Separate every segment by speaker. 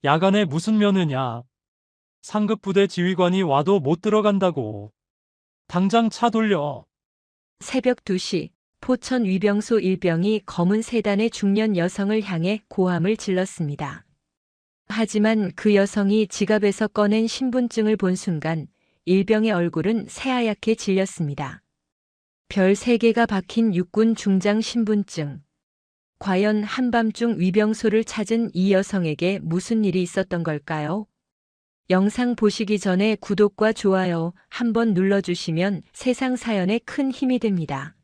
Speaker 1: 야간에 무슨 면회냐? 상급 부대 지휘관이 와도 못 들어간다고. 당장 차 돌려.
Speaker 2: 새벽 2시 포천 위병소 일병이 검은 세단의 중년 여성을 향해 고함을 질렀습니다. 하지만 그 여성이 지갑에서 꺼낸 신분증을 본 순간 일병의 얼굴은 새하얗게 질렸습니다. 별 3개가 박힌 육군 중장 신분증. 과연 한밤중 위병소를 찾은 이 여성에게 무슨 일이 있었던 걸까요? 영상 보시기 전에 구독과 좋아요 한번 눌러주시면 세상 사연에 큰 힘이 됩니다.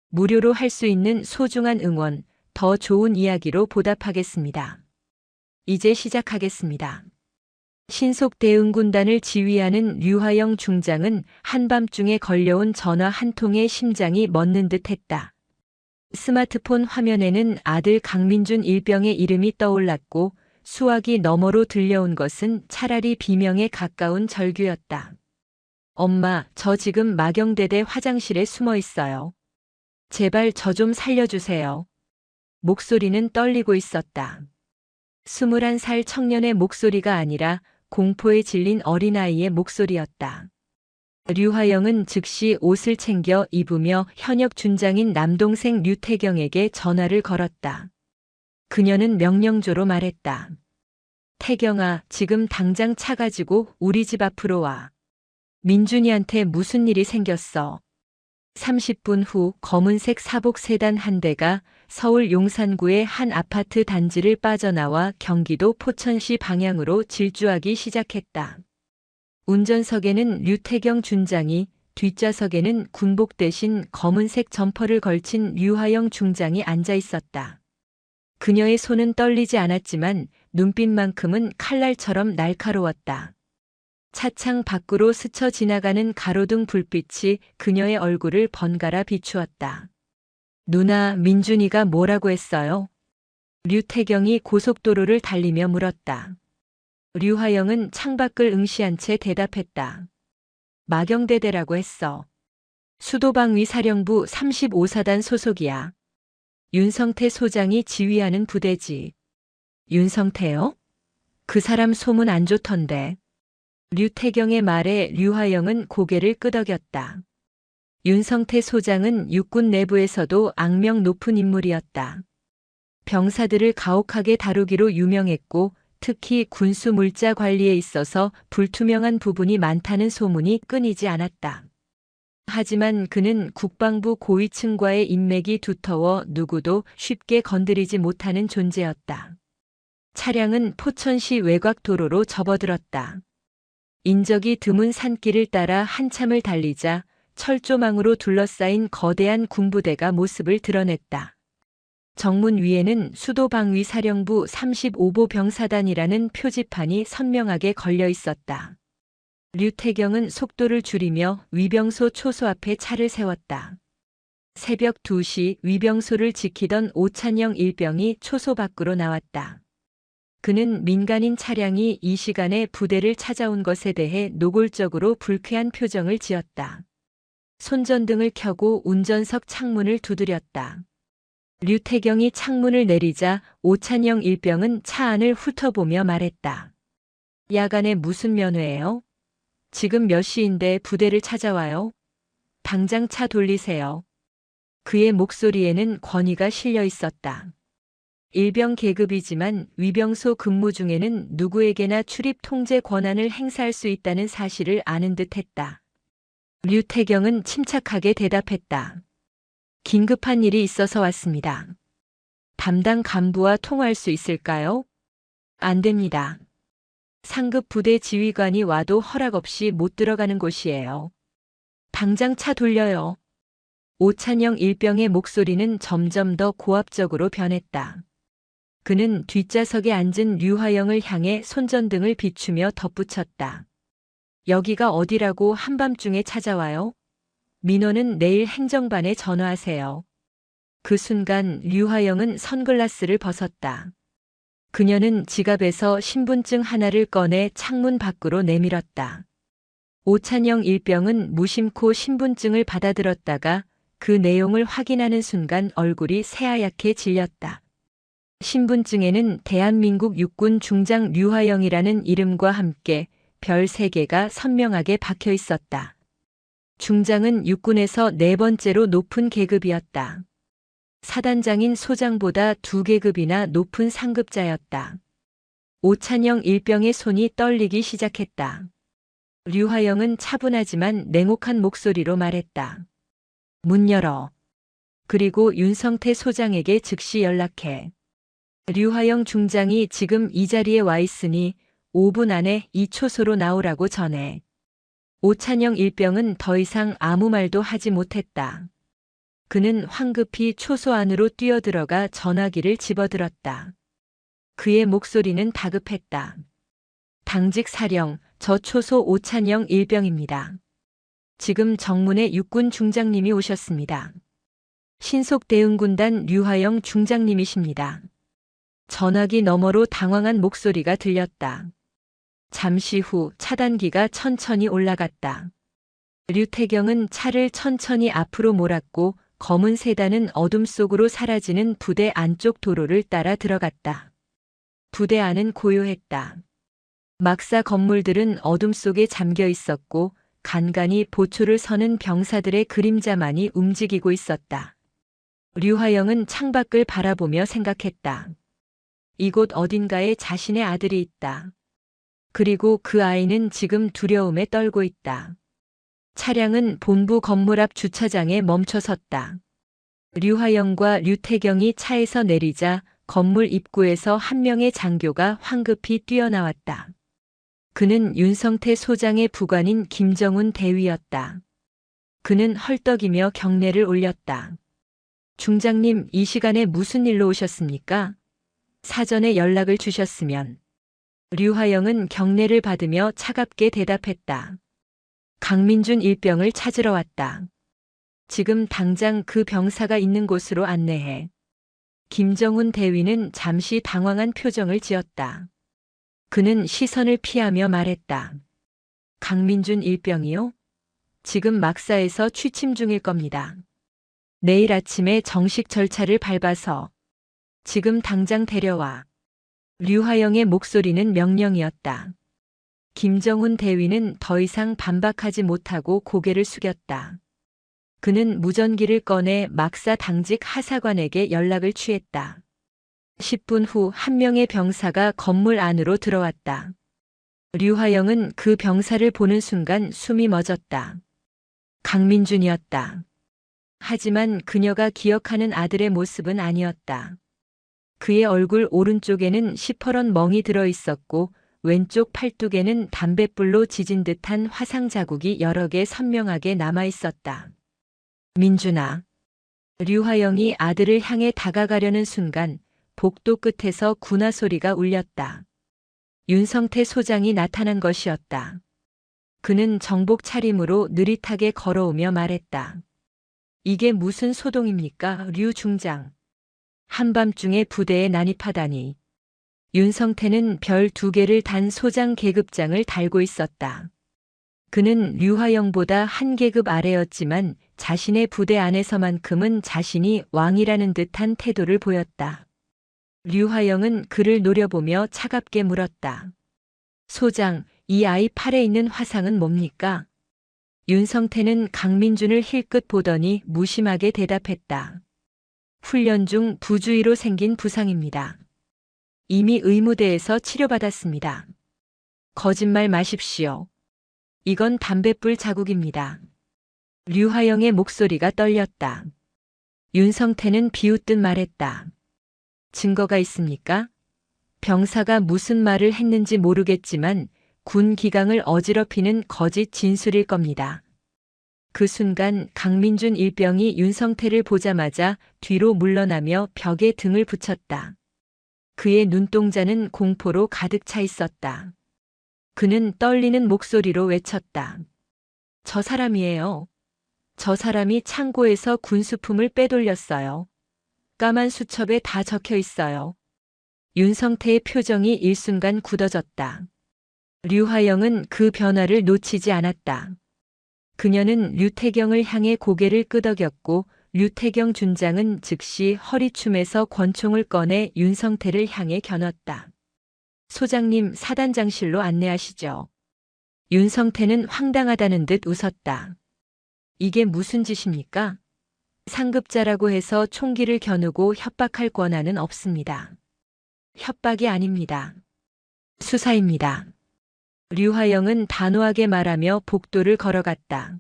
Speaker 2: 무료로 할 수 있는 소중한 응원, 더 좋은 이야기로 보답하겠습니다. 이제 시작하겠습니다. 신속대응군단을 지휘하는 류화영 중장은 한밤중에 걸려온 전화 한 통에 심장이 멎는 듯 했다. 스마트폰 화면에는 아들 강민준 일병의 이름이 떠올랐고 수화기 너머로 들려온 것은 차라리 비명에 가까운 절규였다. 엄마, 저 지금 마경대대 화장실에 숨어 있어요. 제발 저 좀 살려주세요. 목소리는 떨리고 있었다. 21살 청년의 목소리가 아니라 공포에 질린 어린아이의 목소리였다. 류화영은 즉시 옷을 챙겨 입으며 현역 준장인 남동생 류태경에게 전화를 걸었다. 그녀는 명령조로 말했다. 태경아, 지금 당장 차 가지고 우리 집 앞으로 와. 민준이한테 무슨 일이 생겼어. 30분 후 검은색 사복 세단 한 대가 서울 용산구의 한 아파트 단지를 빠져나와 경기도 포천시 방향으로 질주하기 시작했다. 운전석에는 류태경 준장이, 뒷좌석에는 군복 대신 검은색 점퍼를 걸친 류화영 중장이 앉아 있었다. 그녀의 손은 떨리지 않았지만 눈빛만큼은 칼날처럼 날카로웠다. 차창 밖으로 스쳐 지나가는 가로등 불빛이 그녀의 얼굴을 번갈아 비추었다. 누나, 민준이가 뭐라고 했어요? 류태경이 고속도로를 달리며 물었다. 류화영은 창밖을 응시한 채 대답했다. 마경대대라고 했어. 수도방위 사령부 35사단 소속이야. 윤성태 소장이 지휘하는 부대지. 윤성태요? 그 사람 소문 안 좋던데. 류태경의 말에 류화영은 고개를 끄덕였다. 윤성태 소장은 육군 내부에서도 악명 높은 인물이었다. 병사들을 가혹하게 다루기로 유명했고 특히 군수 물자 관리에 있어서 불투명한 부분이 많다는 소문이 끊이지 않았다. 하지만 그는 국방부 고위층과의 인맥이 두터워 누구도 쉽게 건드리지 못하는 존재였다. 차량은 포천시 외곽 도로로 접어들었다. 인적이 드문 산길을 따라 한참을 달리자 철조망으로 둘러싸인 거대한 군부대가 모습을 드러냈다. 정문 위에는 수도방위사령부 35보 병사단이라는 표지판이 선명하게 걸려 있었다. 류태경은 속도를 줄이며 위병소 초소 앞에 차를 세웠다. 새벽 2시 위병소를 지키던 오찬영 일병이 초소 밖으로 나왔다. 그는 민간인 차량이 이 시간에 부대를 찾아온 것에 대해 노골적으로 불쾌한 표정을 지었다. 손전등을 켜고 운전석 창문을 두드렸다. 류태경이 창문을 내리자 오찬영 일병은 차 안을 훑어보며 말했다. 야간에 무슨 면회예요? 지금 몇 시인데 부대를 찾아와요? 당장 차 돌리세요. 그의 목소리에는 권위가 실려 있었다. 일병 계급이지만 위병소 근무 중에는 누구에게나 출입 통제 권한을 행사할 수 있다는 사실을 아는 듯했다. 류태경은 침착하게 대답했다. 긴급한 일이 있어서 왔습니다. 담당 간부와 통화할 수 있을까요? 안 됩니다. 상급 부대 지휘관이 와도 허락 없이 못 들어가는 곳이에요. 당장 차 돌려요. 오찬영 일병의 목소리는 점점 더 고압적으로 변했다. 그는 뒷좌석에 앉은 류화영을 향해 손전등을 비추며 덧붙였다. 여기가 어디라고 한밤중에 찾아와요? 민원은 내일 행정반에 전화하세요. 그 순간 류화영은 선글라스를 벗었다. 그녀는 지갑에서 신분증 하나를 꺼내 창문 밖으로 내밀었다. 오찬영 일병은 무심코 신분증을 받아들었다가 그 내용을 확인하는 순간 얼굴이 새하얗게 질렸다. 신분증에는 대한민국 육군 중장 류화영이라는 이름과 함께 별 3개가 선명하게 박혀 있었다. 중장은 육군에서 4번째로 높은 계급이었다. 사단장인 소장보다 2계급이나 높은 상급자였다. 오찬영 일병의 손이 떨리기 시작했다. 류화영은 차분하지만 냉혹한 목소리로 말했다. 문 열어. 그리고 윤성태 소장에게 즉시 연락해. 류화영 중장이 지금 이 자리에 와 있으니 5분 안에 이 초소로 나오라고 전해. 오찬영 일병은 더 이상 아무 말도 하지 못했다. 그는 황급히 초소 안으로 뛰어들어가 전화기를 집어들었다. 그의 목소리는 다급했다. 당직 사령, 저 초소 오찬영 일병입니다. 지금 정문에 육군 중장님이 오셨습니다. 신속대응군단 류화영 중장님이십니다. 전화기 너머로 당황한 목소리가 들렸다. 잠시 후 차단기가 천천히 올라갔다. 류태경은 차를 천천히 앞으로 몰았고 검은 세단은 어둠 속으로 사라지는 부대 안쪽 도로를 따라 들어갔다. 부대 안은 고요했다. 막사 건물들은 어둠 속에 잠겨 있었고 간간히 보초를 서는 병사들의 그림자만이 움직이고 있었다. 류화영은 창밖을 바라보며 생각했다. 이곳 어딘가에 자신의 아들이 있다. 그리고 그 아이는 지금 두려움에 떨고 있다. 차량은 본부 건물 앞 주차장에 멈춰 섰다. 류화영과 류태경이 차에서 내리자 건물 입구에서 한 명의 장교가 황급히 뛰어나왔다. 그는 윤성태 소장의 부관인 김정훈 대위였다. 그는 헐떡이며 경례를 올렸다. 중장님, 이 시간에 무슨 일로 오셨습니까? 사전에 연락을 주셨으면. 류화영은 경례를 받으며 차갑게 대답했다. 강민준 일병을 찾으러 왔다. 지금 당장 그 병사가 있는 곳으로 안내해. 김정훈 대위는 잠시 당황한 표정을 지었다. 그는 시선을 피하며 말했다. 강민준 일병이요? 지금 막사에서 취침 중일 겁니다. 내일 아침에 정식 절차를 밟아서 지금 당장 데려와. 류화영의 목소리는 명령이었다. 김정훈 대위는 더 이상 반박하지 못하고 고개를 숙였다. 그는 무전기를 꺼내 막사 당직 하사관에게 연락을 취했다. 10분 후 한 명의 병사가 건물 안으로 들어왔다. 류화영은 그 병사를 보는 순간 숨이 멎었다. 강민준이었다. 하지만 그녀가 기억하는 아들의 모습은 아니었다. 그의 얼굴 오른쪽에는 시퍼런 멍이 들어 있었고 왼쪽 팔뚝에는 담뱃불로 지진 듯한 화상 자국이 여러 개 선명하게 남아 있었다. 민준아. 류화영이 아들을 향해 다가가려는 순간 복도 끝에서 군화 소리가 울렸다. 윤성태 소장이 나타난 것이었다. 그는 정복 차림으로 느릿하게 걸어오며 말했다. 이게 무슨 소동입니까, 류 중장? 한밤중에 부대에 난입하다니. 윤성태는 별 2개를 단 소장 계급장을 달고 있었다. 그는 류화영보다 한 계급 아래였지만 자신의 부대 안에서만큼은 자신이 왕이라는 듯한 태도를 보였다. 류화영은 그를 노려보며 차갑게 물었다. 소장, 이 아이 팔에 있는 화상은 뭡니까? 윤성태는 강민준을 힐끗 보더니 무심하게 대답했다. 훈련 중 부주의로 생긴 부상입니다. 이미 의무대에서 치료받았습니다. 거짓말 마십시오. 이건 담뱃불 자국입니다. 류화영의 목소리가 떨렸다. 윤성태는 비웃듯 말했다. 증거가 있습니까? 병사가 무슨 말을 했는지 모르겠지만 군 기강을 어지럽히는 거짓 진술일 겁니다. 그 순간 강민준 일병이 윤성태를 보자마자 뒤로 물러나며 벽에 등을 붙였다. 그의 눈동자는 공포로 가득 차 있었다. 그는 떨리는 목소리로 외쳤다. 저 사람이에요. 저 사람이 창고에서 군수품을 빼돌렸어요. 까만 수첩에 다 적혀 있어요. 윤성태의 표정이 일순간 굳어졌다. 류화영은 그 변화를 놓치지 않았다. 그녀는 류태경을 향해 고개를 끄덕였고 류태경 준장은 즉시 허리춤에서 권총을 꺼내 윤성태를 향해 겨눴다. 소장님, 사단장실로 안내하시죠. 윤성태는 황당하다는 듯 웃었다. 이게 무슨 짓입니까? 상급자라고 해서 총기를 겨누고 협박할 권한은 없습니다. 협박이 아닙니다. 수사입니다. 류화영은 단호하게 말하며 복도를 걸어갔다.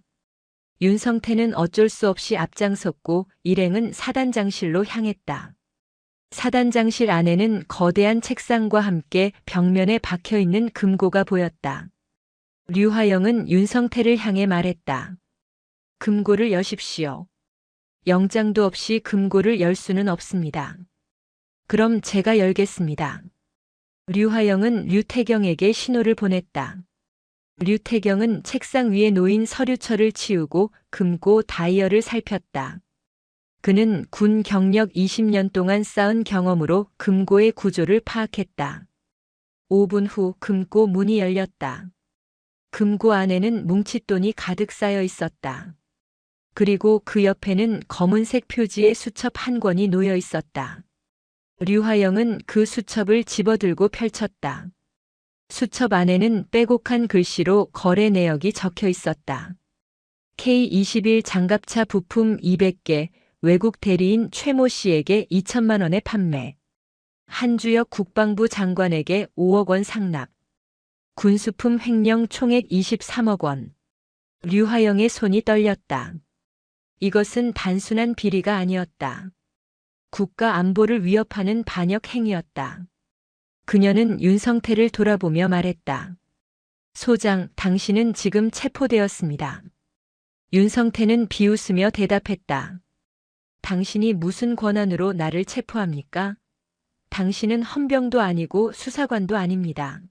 Speaker 2: 윤성태는 어쩔 수 없이 앞장섰고 일행은 사단장실로 향했다. 사단장실 안에는 거대한 책상과 함께 벽면에 박혀있는 금고가 보였다. 류화영은 윤성태를 향해 말했다. 금고를 여십시오. 영장도 없이 금고를 열 수는 없습니다. 그럼 제가 열겠습니다. 류화영은 류태경에게 신호를 보냈다. 류태경은 책상 위에 놓인 서류철을 치우고 금고 다이얼을 살폈다. 그는 군 경력 20년 동안 쌓은 경험으로 금고의 구조를 파악했다. 5분 후 금고 문이 열렸다. 금고 안에는 뭉칫돈이 가득 쌓여 있었다. 그리고 그 옆에는 검은색 표지의 수첩 한 권이 놓여 있었다. 류화영은 그 수첩을 집어들고 펼쳤다. 수첩 안에는 빼곡한 글씨로 거래 내역이 적혀 있었다. K21 장갑차 부품 200개, 외국 대리인 최모 씨에게 2천만 원의 판매. 한주혁 국방부 장관에게 5억 원 상납. 군수품 횡령 총액 23억 원. 류화영의 손이 떨렸다. 이것은 단순한 비리가 아니었다. 국가 안보를 위협하는 반역 행위였다. 그녀는 윤성태를 돌아보며 말했다. 소장, 당신은 지금 체포되었습니다. 윤성태는 비웃으며 대답했다. 당신이 무슨 권한으로 나를 체포합니까? 당신은 헌병도 아니고 수사관도 아닙니다.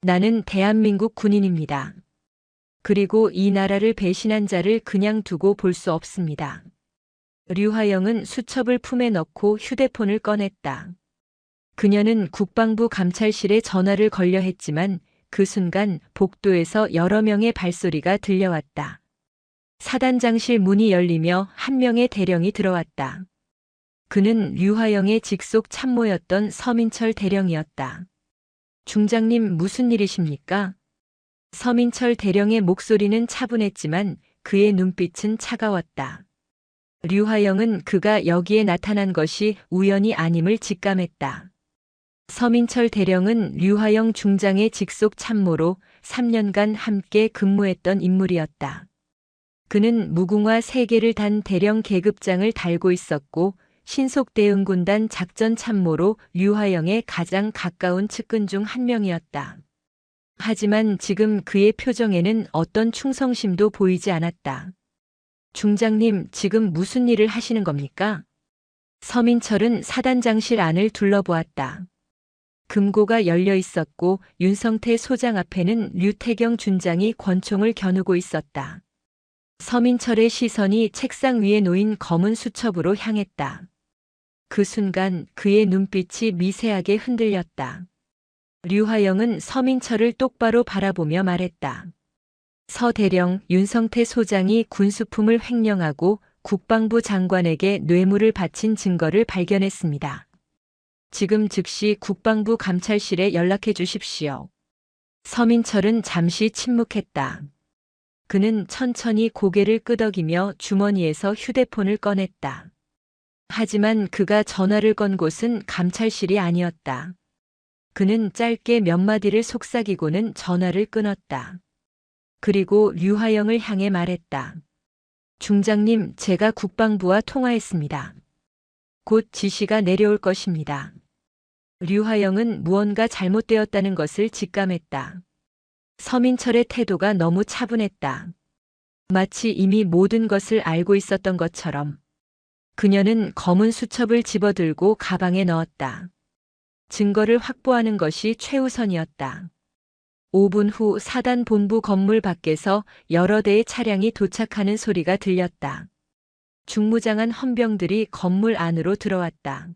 Speaker 2: 나는 대한민국 군인입니다. 그리고 이 나라를 배신한 자를 그냥 두고 볼 수 없습니다. 류화영은 수첩을 품에 넣고 휴대폰을 꺼냈다. 그녀는 국방부 감찰실에 전화를 걸려 했지만 그 순간 복도에서 여러 명의 발소리가 들려왔다. 사단장실 문이 열리며 한 명의 대령이 들어왔다. 그는 류화영의 직속 참모였던 서민철 대령이었다. 중장님, 무슨 일이십니까? 서민철 대령의 목소리는 차분했지만 그의 눈빛은 차가웠다. 류화영은 그가 여기에 나타난 것이 우연이 아님을 직감했다. 서민철 대령은 류화영 중장의 직속 참모로 3년간 함께 근무했던 인물이었다. 그는 무궁화 3개를 단 대령 계급장을 달고 있었고 신속대응군단 작전참모로 류화영의 가장 가까운 측근 중 한 명이었다. 하지만 지금 그의 표정에는 어떤 충성심도 보이지 않았다. 중장님, 지금 무슨 일을 하시는 겁니까? 서민철은 사단장실 안을 둘러보았다. 금고가 열려 있었고 윤성태 소장 앞에는 류태경 준장이 권총을 겨누고 있었다. 서민철의 시선이 책상 위에 놓인 검은 수첩으로 향했다. 그 순간 그의 눈빛이 미세하게 흔들렸다. 류화영은 서민철을 똑바로 바라보며 말했다. 서 대령, 윤성태 소장이 군수품을 횡령하고 국방부 장관에게 뇌물을 바친 증거를 발견했습니다. 지금 즉시 국방부 감찰실에 연락해 주십시오. 서민철은 잠시 침묵했다. 그는 천천히 고개를 끄덕이며 주머니에서 휴대폰을 꺼냈다. 하지만 그가 전화를 건 곳은 감찰실이 아니었다. 그는 짧게 몇 마디를 속삭이고는 전화를 끊었다. 그리고 류화영을 향해 말했다. 중장님, 제가 국방부와 통화했습니다. 곧 지시가 내려올 것입니다. 류화영은 무언가 잘못되었다는 것을 직감했다. 서민철의 태도가 너무 차분했다. 마치 이미 모든 것을 알고 있었던 것처럼. 그녀는 검은 수첩을 집어들고 가방에 넣었다. 증거를 확보하는 것이 최우선이었다. 5분 후 사단 본부 건물 밖에서 여러 대의 차량이 도착하는 소리가 들렸다. 중무장한 헌병들이 건물 안으로 들어왔다.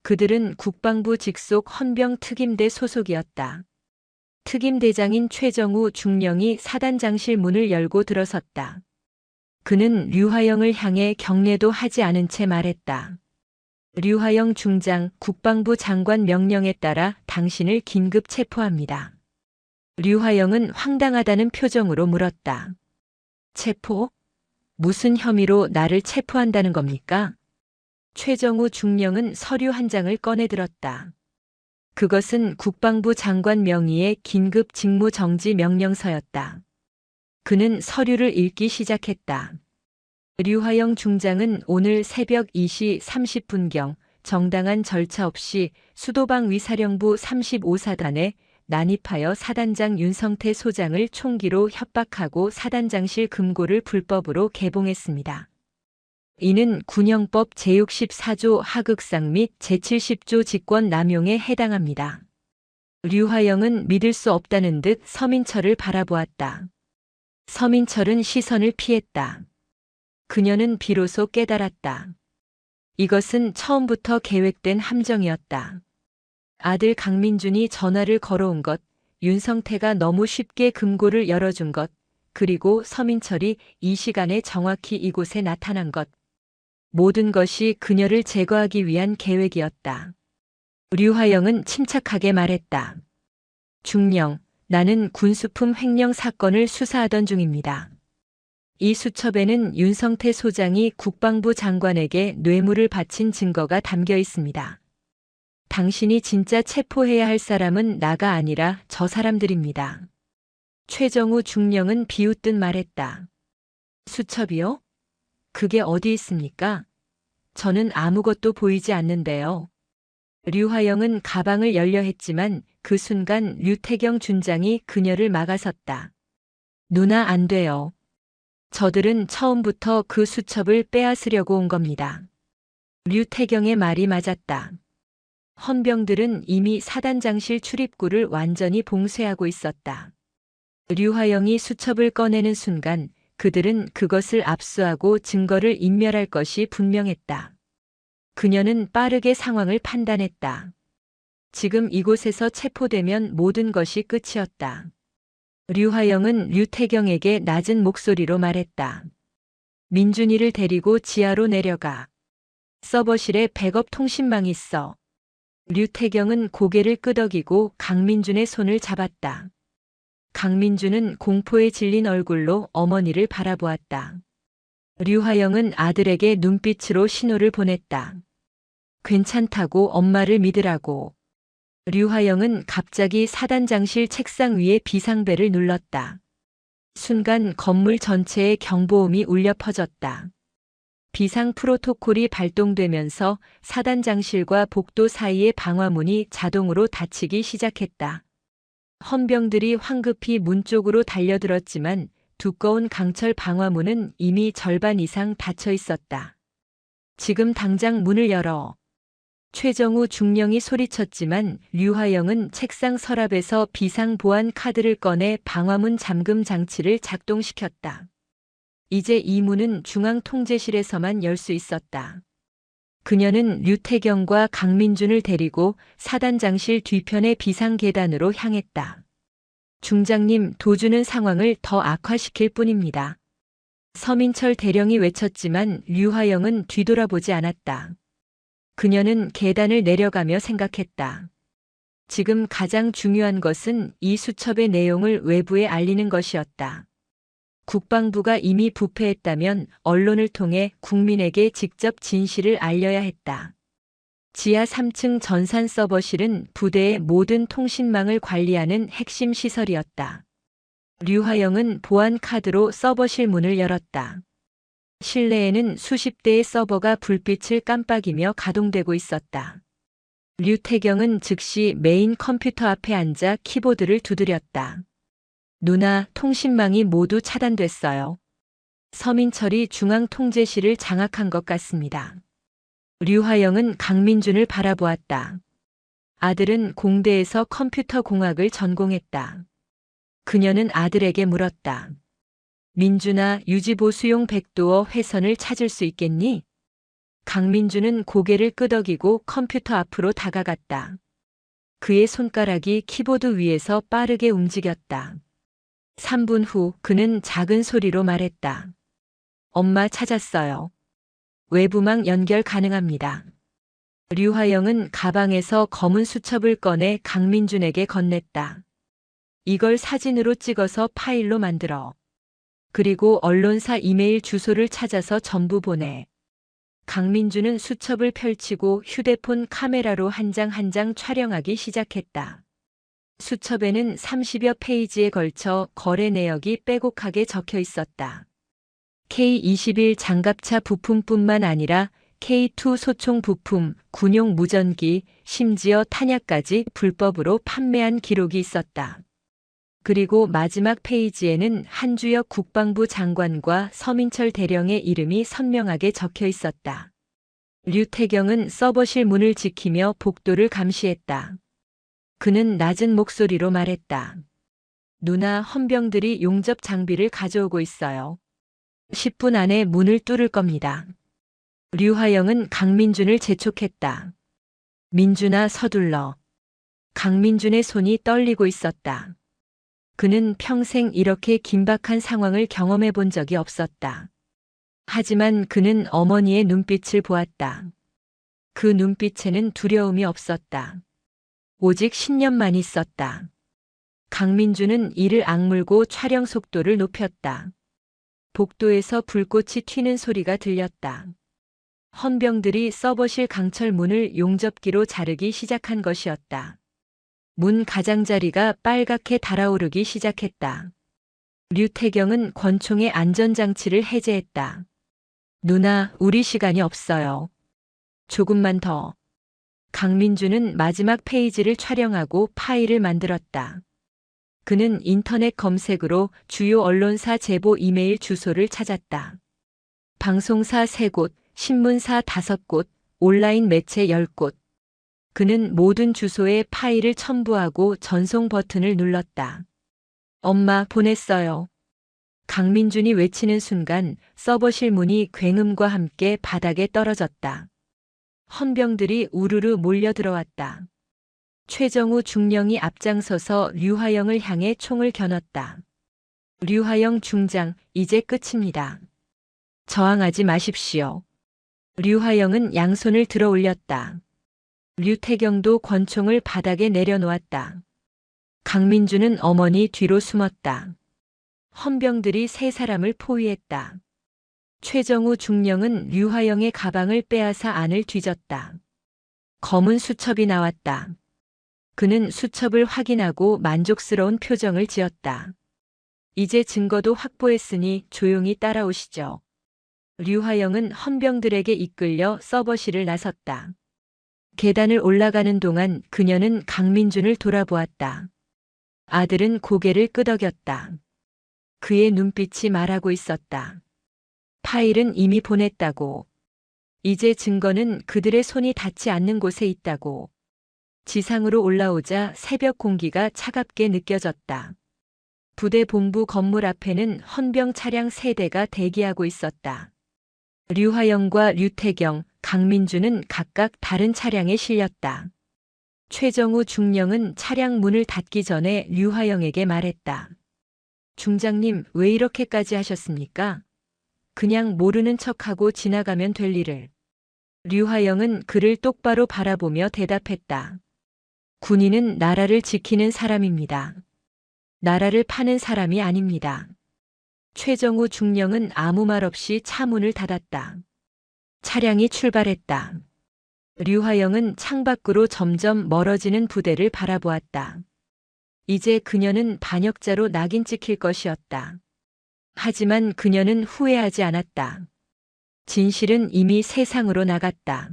Speaker 2: 그들은 국방부 직속 헌병특임대 소속이었다. 특임대장인 최정우 중령이 사단장실 문을 열고 들어섰다. 그는 류화영을 향해 경례도 하지 않은 채 말했다. 류화영 중장, 국방부 장관 명령에 따라 당신을 긴급 체포합니다. 류화영은 황당하다는 표정으로 물었다. 체포? 무슨 혐의로 나를 체포한다는 겁니까? 최정우 중령은 서류 한 장을 꺼내 들었다. 그것은 국방부 장관 명의의 긴급 직무 정지 명령서였다. 그는 서류를 읽기 시작했다. 류화영 중장은 오늘 새벽 2시 30분경 정당한 절차 없이 수도방 위사령부 35사단에 난입하여 사단장 윤성태 소장을 총기로 협박하고 사단장실 금고를 불법으로 개봉했습니다. 이는 군형법 제64조 하극상 및 제70조 직권 남용에 해당합니다. 류화영은 믿을 수 없다는 듯 서민철을 바라보았다. 서민철은 시선을 피했다. 그녀는 비로소 깨달았다. 이것은 처음부터 계획된 함정이었다. 아들 강민준이 전화를 걸어온 것, 윤성태가 너무 쉽게 금고를 열어준 것, 그리고 서민철이 이 시간에 정확히 이곳에 나타난 것. 모든 것이 그녀를 제거하기 위한 계획이었다. 류화영은 침착하게 말했다. 중령, 나는 군수품 횡령 사건을 수사하던 중입니다. 이 수첩에는 윤성태 소장이 국방부 장관에게 뇌물을 바친 증거가 담겨 있습니다. 당신이 진짜 체포해야 할 사람은 나가 아니라 저 사람들입니다. 최정우 중령은 비웃듯 말했다. 수첩이요? 그게 어디 있습니까? 저는 아무것도 보이지 않는데요. 류화영은 가방을 열려 했지만 그 순간 류태경 준장이 그녀를 막아섰다. 누나 안 돼요. 저들은 처음부터 그 수첩을 빼앗으려고 온 겁니다. 류태경의 말이 맞았다. 헌병들은 이미 사단장실 출입구를 완전히 봉쇄하고 있었다. 류화영이 수첩을 꺼내는 순간 그들은 그것을 압수하고 증거를 인멸할 것이 분명했다. 그녀는 빠르게 상황을 판단했다. 지금 이곳에서 체포되면 모든 것이 끝이었다. 류화영은 류태경에게 낮은 목소리로 말했다. 민준이를 데리고 지하로 내려가. 서버실에 백업 통신망이 있어. 류태경은 고개를 끄덕이고 강민준의 손을 잡았다. 강민준은 공포에 질린 얼굴로 어머니를 바라보았다. 류화영은 아들에게 눈빛으로 신호를 보냈다. 괜찮다고 엄마를 믿으라고. 류화영은 갑자기 사단장실 책상 위에 비상벨을 눌렀다. 순간 건물 전체에 경보음이 울려 퍼졌다. 비상 프로토콜이 발동되면서 사단장실과 복도 사이의 방화문이 자동으로 닫히기 시작했다. 헌병들이 황급히 문 쪽으로 달려들었지만 두꺼운 강철 방화문은 이미 절반 이상 닫혀 있었다. 지금 당장 문을 열어. 최정우 중령이 소리쳤지만 류화영은 책상 서랍에서 비상 보안 카드를 꺼내 방화문 잠금 장치를 작동시켰다. 이제 이 문은 중앙 통제실에서만 열 수 있었다. 그녀는 류태경과 강민준을 데리고 사단장실 뒤편의 비상 계단으로 향했다. 중장님, 도주는 상황을 더 악화시킬 뿐입니다. 서민철 대령이 외쳤지만 류화영은 뒤돌아보지 않았다. 그녀는 계단을 내려가며 생각했다. 지금 가장 중요한 것은 이 수첩의 내용을 외부에 알리는 것이었다. 국방부가 이미 부패했다면 언론을 통해 국민에게 직접 진실을 알려야 했다. 지하 3층 전산 서버실은 부대의 모든 통신망을 관리하는 핵심 시설이었다. 류화영은 보안 카드로 서버실 문을 열었다. 실내에는 수십 대의 서버가 불빛을 깜빡이며 가동되고 있었다. 류태경은 즉시 메인 컴퓨터 앞에 앉아 키보드를 두드렸다. 누나, 통신망이 모두 차단됐어요. 서민철이 중앙통제실을 장악한 것 같습니다. 류화영은 강민준을 바라보았다. 아들은 공대에서 컴퓨터 공학을 전공했다. 그녀는 아들에게 물었다. 민준아, 유지보수용 백도어 회선을 찾을 수 있겠니? 강민준은 고개를 끄덕이고 컴퓨터 앞으로 다가갔다. 그의 손가락이 키보드 위에서 빠르게 움직였다. 3분 후 그는 작은 소리로 말했다. 엄마 찾았어요. 외부망 연결 가능합니다. 류화영은 가방에서 검은 수첩을 꺼내 강민준에게 건넸다. 이걸 사진으로 찍어서 파일로 만들어. 그리고 언론사 이메일 주소를 찾아서 전부 보내. 강민준은 수첩을 펼치고 휴대폰 카메라로 한 장 한 장 촬영하기 시작했다. 수첩에는 30여 페이지에 걸쳐 거래 내역이 빼곡하게 적혀 있었다. K21 장갑차 부품뿐만 아니라 K2 소총 부품, 군용 무전기, 심지어 탄약까지 불법으로 판매한 기록이 있었다. 그리고 마지막 페이지에는 한주혁 국방부 장관과 서민철 대령의 이름이 선명하게 적혀 있었다. 류태경은 서버실 문을 지키며 복도를 감시했다. 그는 낮은 목소리로 말했다. 누나, 헌병들이 용접 장비를 가져오고 있어요. 10분 안에 문을 뚫을 겁니다. 류화영은 강민준을 재촉했다. 민준아, 서둘러. 강민준의 손이 떨리고 있었다. 그는 평생 이렇게 긴박한 상황을 경험해 본 적이 없었다. 하지만 그는 어머니의 눈빛을 보았다. 그 눈빛에는 두려움이 없었다. 오직 신념만 있었다. 강민준은 이를 악물고 촬영 속도를 높였다. 복도에서 불꽃이 튀는 소리가 들렸다. 헌병들이 서버실 강철 문을 용접기로 자르기 시작한 것이었다. 문 가장자리가 빨갛게 달아오르기 시작했다. 류태경은 권총의 안전장치를 해제했다. 누나, 우리 시간이 없어요. 조금만 더. 강민준은 마지막 페이지를 촬영하고 파일을 만들었다. 그는 인터넷 검색으로 주요 언론사 제보 이메일 주소를 찾았다. 방송사 3곳, 신문사 5곳, 온라인 매체 10곳. 그는 모든 주소에 파일을 첨부하고 전송 버튼을 눌렀다. 엄마, 보냈어요. 강민준이 외치는 순간 서버실 문이 굉음과 함께 바닥에 떨어졌다. 헌병들이 우르르 몰려들어왔다. 최정우 중령이 앞장서서 류화영을 향해 총을 겨눴다. 류화영 중장, 이제 끝입니다. 저항하지 마십시오. 류화영은 양손을 들어 올렸다. 류태경도 권총을 바닥에 내려놓았다. 강민준은 어머니 뒤로 숨었다. 헌병들이 3사람을 포위했다. 최정우 중령은 류화영의 가방을 빼앗아 안을 뒤졌다. 검은 수첩이 나왔다. 그는 수첩을 확인하고 만족스러운 표정을 지었다. 이제 증거도 확보했으니 조용히 따라오시죠. 류화영은 헌병들에게 이끌려 서버실을 나섰다. 계단을 올라가는 동안 그녀는 강민준을 돌아보았다. 아들은 고개를 끄덕였다. 그의 눈빛이 말하고 있었다. 파일은 이미 보냈다고. 이제 증거는 그들의 손이 닿지 않는 곳에 있다고. 지상으로 올라오자 새벽 공기가 차갑게 느껴졌다. 부대 본부 건물 앞에는 헌병 차량 3대가 대기하고 있었다. 류화영과 류태경, 강민준은 각각 다른 차량에 실렸다. 최정우 중령은 차량 문을 닫기 전에 류화영에게 말했다. 중장님, 왜 이렇게까지 하셨습니까? 그냥 모르는 척하고 지나가면 될 일을. 류화영은 그를 똑바로 바라보며 대답했다. 군인은 나라를 지키는 사람입니다. 나라를 파는 사람이 아닙니다. 최정우 중령은 아무 말 없이 차 문을 닫았다. 차량이 출발했다. 류화영은 창밖으로 점점 멀어지는 부대를 바라보았다. 이제 그녀는 반역자로 낙인 찍힐 것이었다. 하지만 그녀는 후회하지 않았다. 진실은 이미 세상으로 나갔다.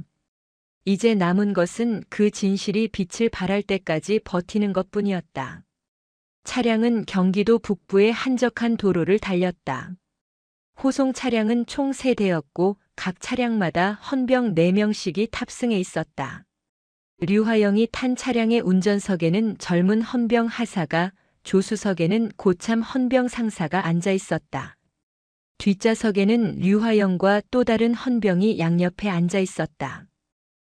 Speaker 2: 이제 남은 것은 그 진실이 빛을 발할 때까지 버티는 것뿐이었다. 차량은 경기도 북부의 한적한 도로를 달렸다. 호송 차량은 총 3대였고 각 차량마다 헌병 4명씩이 탑승해 있었다. 류화영이 탄 차량의 운전석에는 젊은 헌병 하사가, 조수석에는 고참 헌병 상사가 앉아 있었다. 뒷좌석에는 류화영과 또 다른 헌병이 양옆에 앉아 있었다.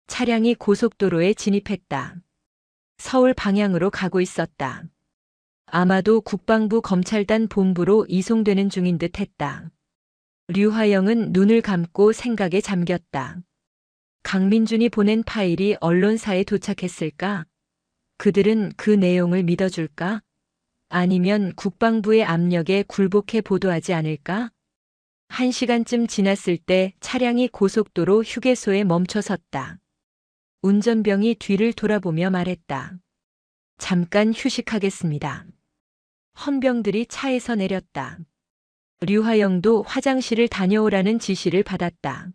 Speaker 2: 차량이 고속도로에 진입했다. 서울 방향으로 가고 있었다. 아마도 국방부 검찰단 본부로 이송되는 중인 듯 했다. 류화영은 눈을 감고 생각에 잠겼다. 강민준이 보낸 파일이 언론사에 도착했을까? 그들은 그 내용을 믿어줄까? 아니면 국방부의 압력에 굴복해 보도하지 않을까? 1시간쯤 지났을 때 차량이 고속도로 휴게소에 멈춰 섰다. 운전병이 뒤를 돌아보며 말했다. 잠깐 휴식하겠습니다. 헌병들이 차에서 내렸다. 류화영도 화장실을 다녀오라는 지시를 받았다.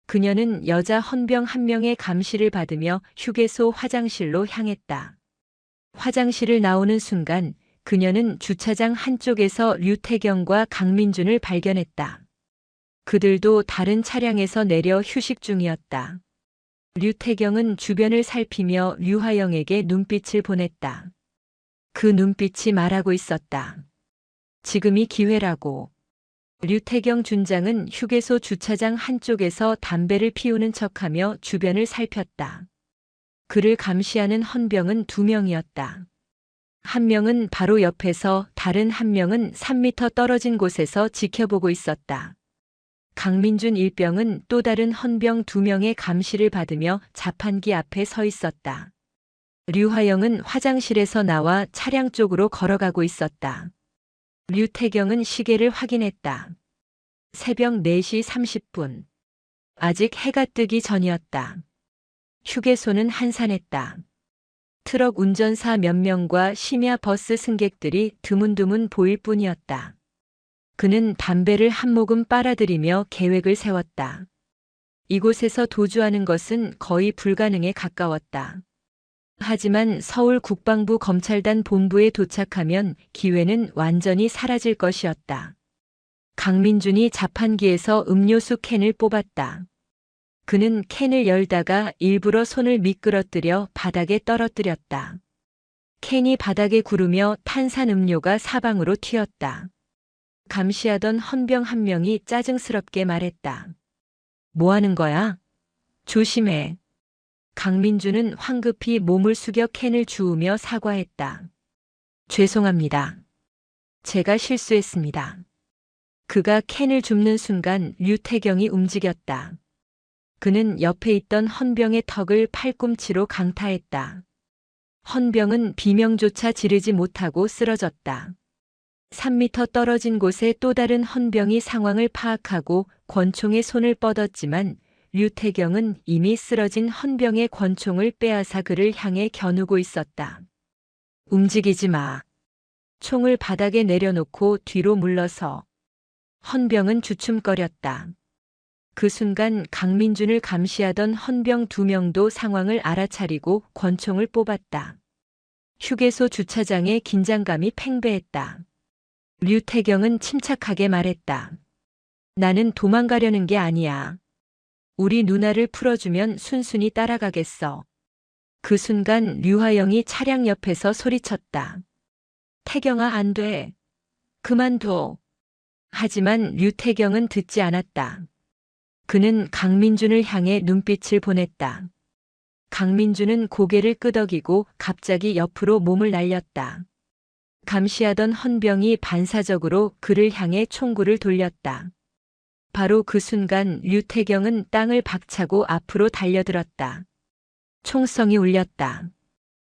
Speaker 2: 그녀는 여자 헌병 한 명의 감시를 받으며 휴게소 화장실로 향했다. 화장실을 나오는 순간 그녀는 주차장 한쪽에서 류태경과 강민준을 발견했다. 그들도 다른 차량에서 내려 휴식 중이었다. 류태경은 주변을 살피며 류화영에게 눈빛을 보냈다. 그 눈빛이 말하고 있었다. 지금이 기회라고. 류태경 준장은 휴게소 주차장 한쪽에서 담배를 피우는 척하며 주변을 살폈다. 그를 감시하는 헌병은 2명이었다. 한 명은 바로 옆에서, 다른 한 명은 3m 떨어진 곳에서 지켜보고 있었다. 강민준 일병은 또 다른 헌병 2명의 감시를 받으며 자판기 앞에 서 있었다. 류화영은 화장실에서 나와 차량 쪽으로 걸어가고 있었다. 류태경은 시계를 확인했다. 새벽 4시 30분. 아직 해가 뜨기 전이었다. 휴게소는 한산했다. 트럭 운전사 몇 명과 심야 버스 승객들이 드문드문 보일 뿐이었다. 그는 담배를 한 모금 빨아들이며 계획을 세웠다. 이곳에서 도주하는 것은 거의 불가능에 가까웠다. 하지만 서울 국방부 검찰단 본부에 도착하면 기회는 완전히 사라질 것이었다. 강민준이 자판기에서 음료수 캔을 뽑았다. 그는 캔을 열다가 일부러 손을 미끄러뜨려 바닥에 떨어뜨렸다. 캔이 바닥에 구르며 탄산음료가 사방으로 튀었다. 감시하던 헌병 한 명이 짜증스럽게 말했다. 뭐 하는 거야? 조심해. 강민준은 황급히 몸을 숙여 캔을 주우며 사과했다. 죄송합니다. 제가 실수했습니다. 그가 캔을 줍는 순간 류태경이 움직였다. 그는 옆에 있던 헌병의 턱을 팔꿈치로 강타했다. 헌병은 비명조차 지르지 못하고 쓰러졌다. 3m 떨어진 곳에 또 다른 헌병이 상황을 파악하고 권총에 손을 뻗었지만 류태경은 이미 쓰러진 헌병의 권총을 빼앗아 그를 향해 겨누고 있었다. 움직이지 마. 총을 바닥에 내려놓고 뒤로 물러서. 헌병은 주춤거렸다. 그 순간 강민준을 감시하던 헌병 2명도 상황을 알아차리고 권총을 뽑았다. 휴게소 주차장에 긴장감이 팽배했다. 류태경은 침착하게 말했다. 나는 도망가려는 게 아니야. 우리 누나를 풀어주면 순순히 따라가겠어. 그 순간 류화영이 차량 옆에서 소리쳤다. 태경아, 안 돼. 그만둬. 하지만 류태경은 듣지 않았다. 그는 강민준을 향해 눈빛을 보냈다. 강민준은 고개를 끄덕이고 갑자기 옆으로 몸을 날렸다. 감시하던 헌병이 반사적으로 그를 향해 총구를 돌렸다. 바로 그 순간 류태경은 땅을 박차고 앞으로 달려들었다. 총성이 울렸다.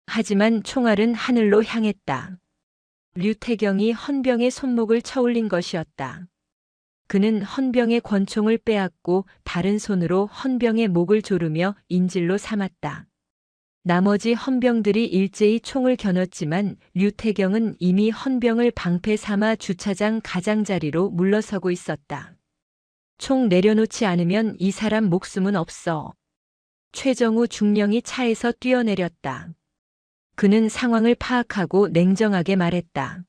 Speaker 2: 하지만 총알은 하늘로 향했다. 류태경이 헌병의 손목을 쳐올린 것이었다. 그는 헌병의 권총을 빼앗고 다른 손으로 헌병의 목을 조르며 인질로 삼았다. 나머지 헌병들이 일제히 총을 겨눴지만 류태경은 이미 헌병을 방패 삼아 주차장 가장자리로 물러서고 있었다. 총 내려놓지 않으면 이 사람 목숨은 없어. 최정우 중령이 차에서 뛰어내렸다. 그는 상황을 파악하고 냉정하게 말했다.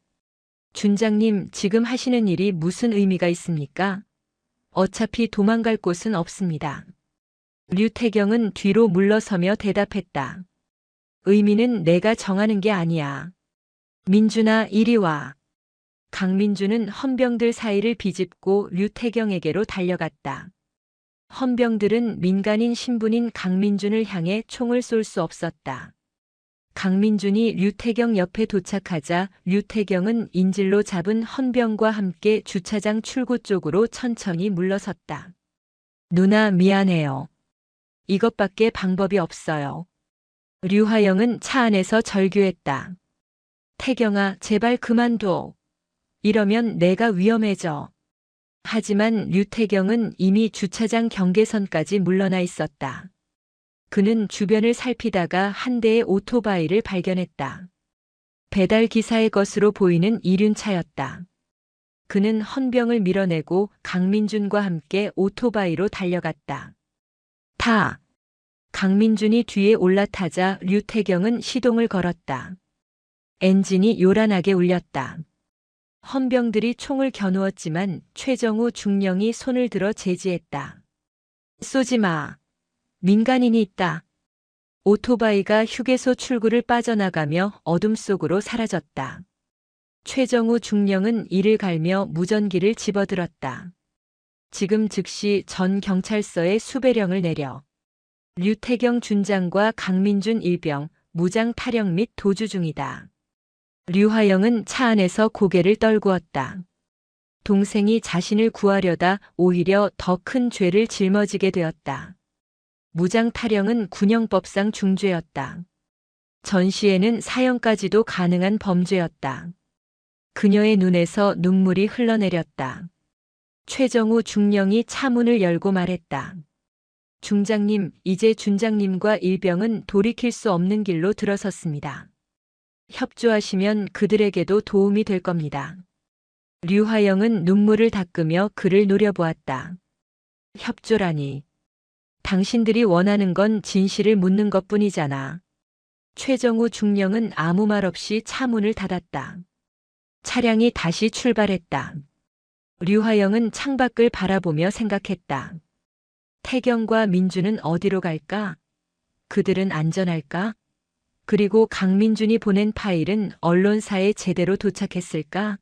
Speaker 2: 준장님, 지금 하시는 일이 무슨 의미가 있습니까? 어차피 도망갈 곳은 없습니다. 류태경은 뒤로 물러서며 대답했다. 의미는 내가 정하는 게 아니야. 민준아, 이리 와. 강민준은 헌병들 사이를 비집고 류태경에게로 달려갔다. 헌병들은 민간인 신분인 강민준을 향해 총을 쏠 수 없었다. 강민준이 류태경 옆에 도착하자 류태경은 인질로 잡은 헌병과 함께 주차장 출구 쪽으로 천천히 물러섰다. 누나 미안해요. 이것밖에 방법이 없어요. 류화영은 차 안에서 절규했다. 태경아, 제발 그만둬. 이러면 내가 위험해져. 하지만 류태경은 이미 주차장 경계선까지 물러나 있었다. 그는 주변을 살피다가 한 대의 오토바이를 발견했다. 배달 기사의 것으로 보이는 이륜차였다. 그는 헌병을 밀어내고 강민준과 함께 오토바이로 달려갔다. 타! 강민준이 뒤에 올라타자 류태경은 시동을 걸었다. 엔진이 요란하게 울렸다. 헌병들이 총을 겨누었지만 최정우 중령이 손을 들어 제지했다. 쏘지 마. 민간인이 있다. 오토바이가 휴게소 출구를 빠져나가며 어둠 속으로 사라졌다. 최정우 중령은 이를 갈며 무전기를 집어들었다. 지금 즉시 전 경찰서에 수배령을 내려. 류태경 준장과 강민준 일병, 무장 탈영 및 도주 중이다. 류화영은 차 안에서 고개를 떨구었다. 동생이 자신을 구하려다 오히려 더 큰 죄를 짊어지게 되었다. 무장 탈영은 군형법상 중죄였다. 전시에는 사형까지도 가능한 범죄였다. 그녀의 눈에서 눈물이 흘러내렸다. 최정우 중령이 차 문을 열고 말했다. 중장님, 이제 준장님과 일병은 돌이킬 수 없는 길로 들어섰습니다. 협조하시면 그들에게도 도움이 될 겁니다. 류화영은 눈물을 닦으며 그를 노려보았다. 협조라니. 당신들이 원하는 건 진실을 묻는 것뿐이잖아. 최정우 중령은 아무 말 없이 차 문을 닫았다. 차량이 다시 출발했다. 류화영은 창밖을 바라보며 생각했다. 태경과 민주는 어디로 갈까? 그들은 안전할까? 그리고 강민준이 보낸 파일은 언론사에 제대로 도착했을까?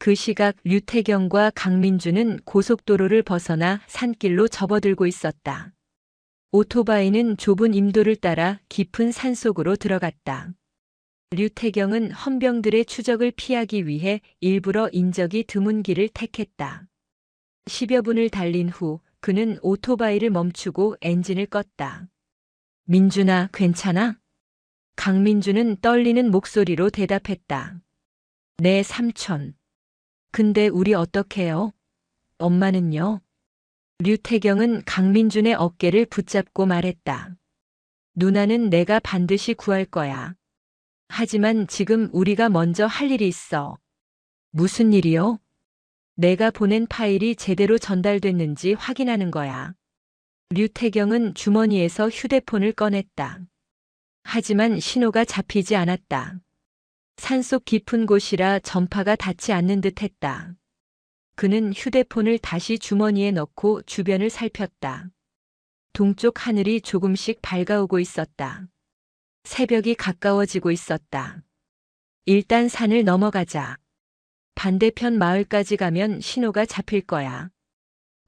Speaker 2: 그 시각 류태경과 강민준은 고속도로를 벗어나 산길로 접어들고 있었다. 오토바이는 좁은 임도를 따라 깊은 산속으로 들어갔다. 류태경은 헌병들의 추적을 피하기 위해 일부러 인적이 드문 길을 택했다. 10여 분을 달린 후 그는 오토바이를 멈추고 엔진을 껐다. 민준아, 괜찮아? 강민준은 떨리는 목소리로 대답했다. 네, 삼촌. 근데 우리 어떡해요? 엄마는요? 류태경은 강민준의 어깨를 붙잡고 말했다. 누나는 내가 반드시 구할 거야. 하지만 지금 우리가 먼저 할 일이 있어. 무슨 일이요? 내가 보낸 파일이 제대로 전달됐는지 확인하는 거야. 류태경은 주머니에서 휴대폰을 꺼냈다. 하지만 신호가 잡히지 않았다. 산속 깊은 곳이라 전파가 닿지 않는 듯 했다. 그는 휴대폰을 다시 주머니에 넣고 주변을 살폈다. 동쪽 하늘이 조금씩 밝아오고 있었다. 새벽이 가까워지고 있었다. 일단 산을 넘어가자. 반대편 마을까지 가면 신호가 잡힐 거야.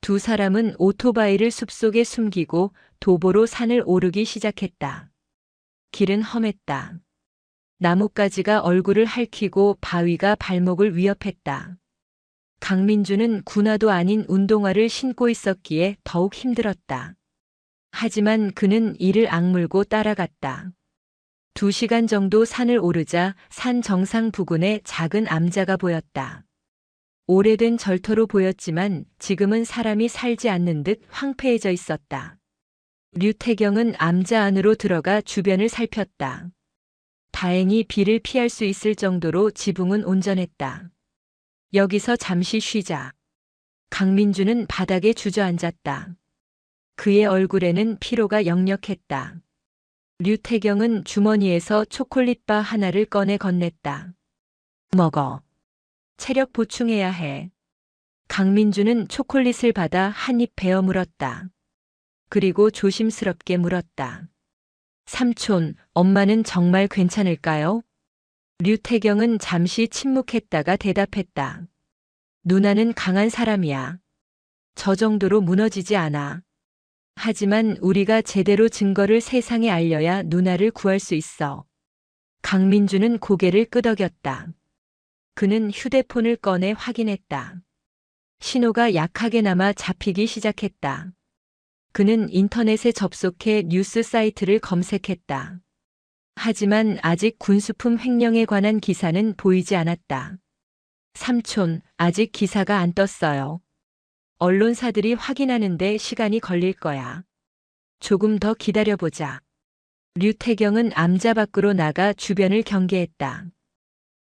Speaker 2: 두 사람은 오토바이를 숲속에 숨기고 도보로 산을 오르기 시작했다. 길은 험했다. 나뭇가지가 얼굴을 핥히고 바위가 발목을 위협했다. 강민주는 군화도 아닌 운동화를 신고 있었기에 더욱 힘들었다. 하지만 그는 이를 악물고 따라갔다. 2시간 정도 산을 오르자 산 정상 부근에 작은 암자가 보였다. 오래된 절터로 보였지만 지금은 사람이 살지 않는 듯 황폐해져 있었다. 류태경은 암자 안으로 들어가 주변을 살폈다. 다행히 비를 피할 수 있을 정도로 지붕은 온전했다. 여기서 잠시 쉬자. 강민주는 바닥에 주저앉았다. 그의 얼굴에는 피로가 역력했다. 류태경은 주머니에서 초콜릿바 하나를 꺼내 건넸다. 먹어. 체력 보충해야 해. 강민주는 초콜릿을 받아 한 입 베어 물었다. 그리고 조심스럽게 물었다. 삼촌, 엄마는 정말 괜찮을까요? 류태경은 잠시 침묵했다가 대답했다. 누나는 강한 사람이야. 저 정도로 무너지지 않아. 하지만 우리가 제대로 증거를 세상에 알려야 누나를 구할 수 있어. 강민주는 고개를 끄덕였다. 그는 휴대폰을 꺼내 확인했다. 신호가 약하게나마 잡히기 시작했다. 그는 인터넷에 접속해 뉴스 사이트를 검색했다. 하지만 아직 군수품 횡령에 관한 기사는 보이지 않았다. 삼촌, 아직 기사가 안 떴어요. 언론사들이 확인하는데 시간이 걸릴 거야. 조금 더 기다려보자. 류태경은 암자 밖으로 나가 주변을 경계했다.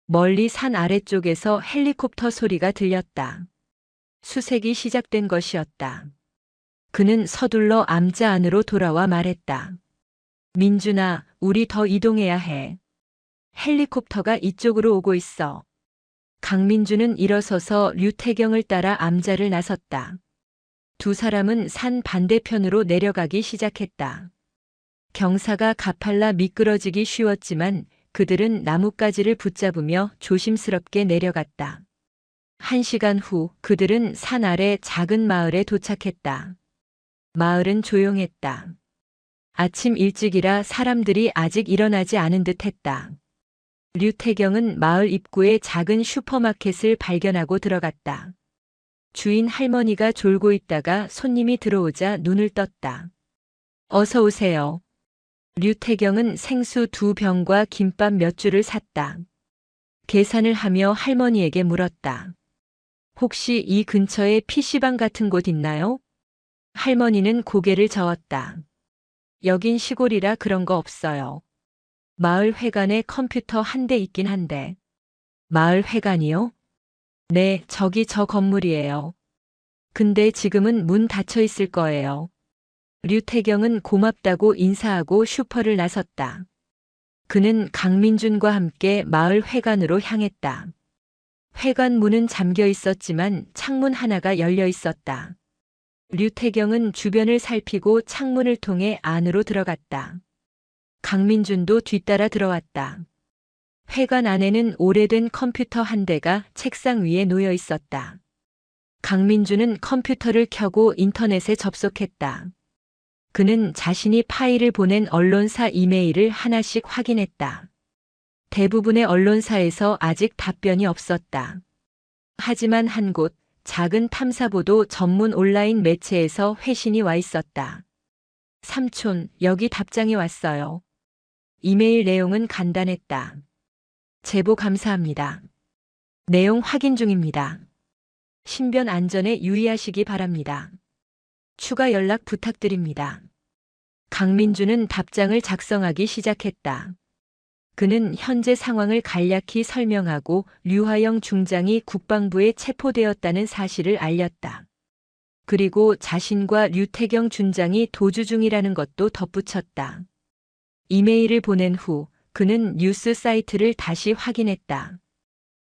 Speaker 2: 멀리 산 아래쪽에서 헬리콥터 소리가 들렸다. 수색이 시작된 것이었다. 그는 서둘러 암자 안으로 돌아와 말했다. 민준아, 우리 더 이동해야 해. 헬리콥터가 이쪽으로 오고 있어. 강민주는 일어서서 류태경을 따라 암자를 나섰다. 두 사람은 산 반대편으로 내려가기 시작했다. 경사가 가팔라 미끄러지기 쉬웠지만 그들은 나뭇가지를 붙잡으며 조심스럽게 내려갔다. 1시간 후 그들은 산 아래 작은 마을에 도착했다. 마을은 조용했다. 아침 일찍이라 사람들이 아직 일어나지 않은 듯 했다. 류태경은 마을 입구에 작은 슈퍼마켓을 발견하고 들어갔다. 주인 할머니가 졸고 있다가 손님이 들어오자 눈을 떴다. 어서 오세요. 류태경은 생수 2병과 김밥 몇 줄을 샀다. 계산을 하며 할머니에게 물었다. 혹시 이 근처에 PC방 같은 곳 있나요? 할머니는 고개를 저었다. 여긴 시골이라 그런 거 없어요. 마을 회관에 컴퓨터 한 대 있긴 한데. 마을 회관이요? 네, 저기 저 건물이에요. 근데 지금은 문 닫혀 있을 거예요. 류태경은 고맙다고 인사하고 슈퍼를 나섰다. 그는 강민준과 함께 마을 회관으로 향했다. 회관 문은 잠겨 있었지만 창문 하나가 열려 있었다. 류태경은 주변을 살피고 창문을 통해 안으로 들어갔다. 강민준도 뒤따라 들어왔다. 회관 안에는 오래된 컴퓨터 한 대가 책상 위에 놓여 있었다. 강민준은 컴퓨터를 켜고 인터넷에 접속했다. 그는 자신이 파일을 보낸 언론사 이메일을 하나씩 확인했다. 대부분의 언론사에서 아직 답변이 없었다. 하지만 한 곳, 작은 탐사보도 전문 온라인 매체에서 회신이 와 있었다. 삼촌, 여기 답장이 왔어요. 이메일 내용은 간단했다. 제보 감사합니다. 내용 확인 중입니다. 신변 안전에 유의하시기 바랍니다. 추가 연락 부탁드립니다. 강민주는 답장을 작성하기 시작했다. 그는 현재 상황을 간략히 설명하고 류화영 중장이 국방부에 체포되었다는 사실을 알렸다. 그리고 자신과 류태경 중장이 도주 중이라는 것도 덧붙였다. 이메일을 보낸 후 그는 뉴스 사이트를 다시 확인했다.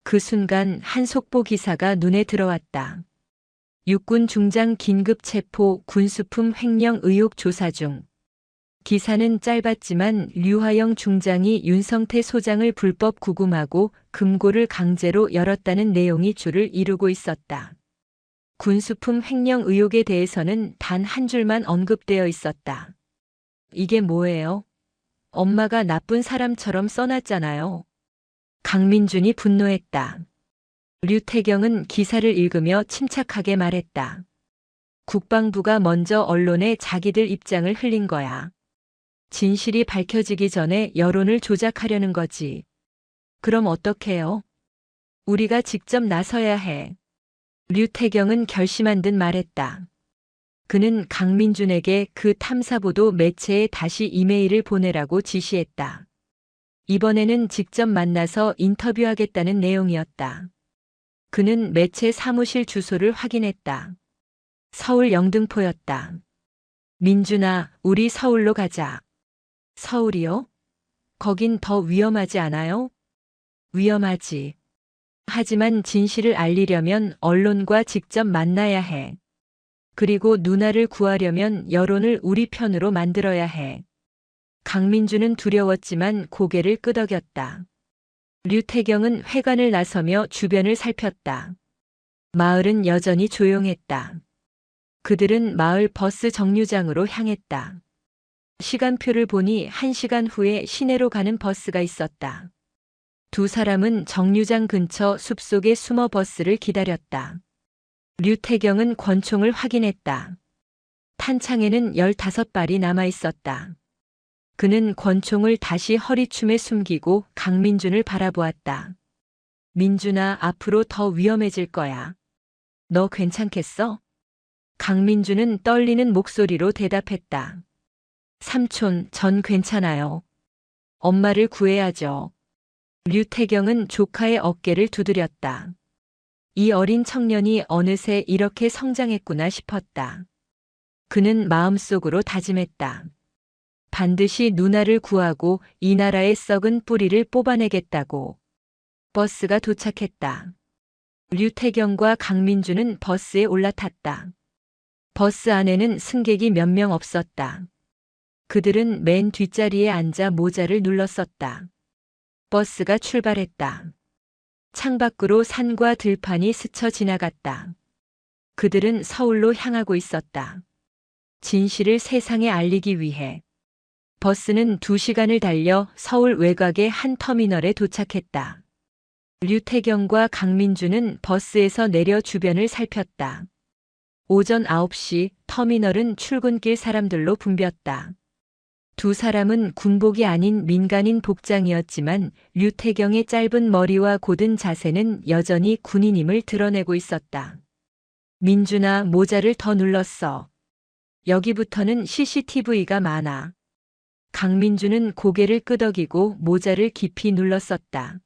Speaker 2: 그 순간 한 속보 기사가 눈에 들어왔다. 육군 중장 긴급 체포 군수품 횡령 의혹 조사 중. 기사는 짧았지만 류화영 중장이 윤성태 소장을 불법 구금하고 금고를 강제로 열었다는 내용이 줄을 이루고 있었다. 군수품 횡령 의혹에 대해서는 단 한 줄만 언급되어 있었다. 이게 뭐예요? 엄마가 나쁜 사람처럼 써놨잖아요. 강민준이 분노했다. 류태경은 기사를 읽으며 침착하게 말했다. 국방부가 먼저 언론에 자기들 입장을 흘린 거야. 진실이 밝혀지기 전에 여론을 조작하려는 거지. 그럼 어떡해요? 우리가 직접 나서야 해. 류태경은 결심한 듯 말했다. 그는 강민준에게 그 탐사보도 매체에 다시 이메일을 보내라고 지시했다. 이번에는 직접 만나서 인터뷰하겠다는 내용이었다. 그는 매체 사무실 주소를 확인했다. 서울 영등포였다. 민준아, 우리 서울로 가자. 서울이요? 거긴 더 위험하지 않아요? 위험하지. 하지만 진실을 알리려면 언론과 직접 만나야 해. 그리고 누나를 구하려면 여론을 우리 편으로 만들어야 해. 강민주는 두려웠지만 고개를 끄덕였다. 류태경은 회관을 나서며 주변을 살폈다. 마을은 여전히 조용했다. 그들은 마을 버스 정류장으로 향했다. 시간표를 보니 1시간 후에 시내로 가는 버스가 있었다. 두 사람은 정류장 근처 숲속에 숨어 버스를 기다렸다. 류태경은 권총을 확인했다. 탄창에는 15발이 남아 있었다. 그는 권총을 다시 허리춤에 숨기고 강민준을 바라보았다. 민준아, 앞으로 더 위험해질 거야. 너 괜찮겠어? 강민준은 떨리는 목소리로 대답했다. 삼촌, 전 괜찮아요. 엄마를 구해야죠. 류태경은 조카의 어깨를 두드렸다. 이 어린 청년이 어느새 이렇게 성장했구나 싶었다. 그는 마음속으로 다짐했다. 반드시 누나를 구하고 이 나라의 썩은 뿌리를 뽑아내겠다고. 버스가 도착했다. 류태경과 강민주는 버스에 올라탔다. 버스 안에는 승객이 몇 명 없었다. 그들은 맨 뒷자리에 앉아 모자를 눌렀었다. 버스가 출발했다. 창밖으로 산과 들판이 스쳐 지나갔다. 그들은 서울로 향하고 있었다. 진실을 세상에 알리기 위해. 버스는 2시간을 달려 서울 외곽의 한 터미널에 도착했다. 류태경과 강민주는 버스에서 내려 주변을 살폈다. 오전 9시 터미널은 출근길 사람들로 붐볐다. 두 사람은 군복이 아닌 민간인 복장이었지만 류태경의 짧은 머리와 곧은 자세는 여전히 군인임을 드러내고 있었다. 민준아, 모자를 더 눌렀어. 여기부터는 CCTV가 많아. 강민주는 고개를 끄덕이고 모자를 깊이 눌렀었다.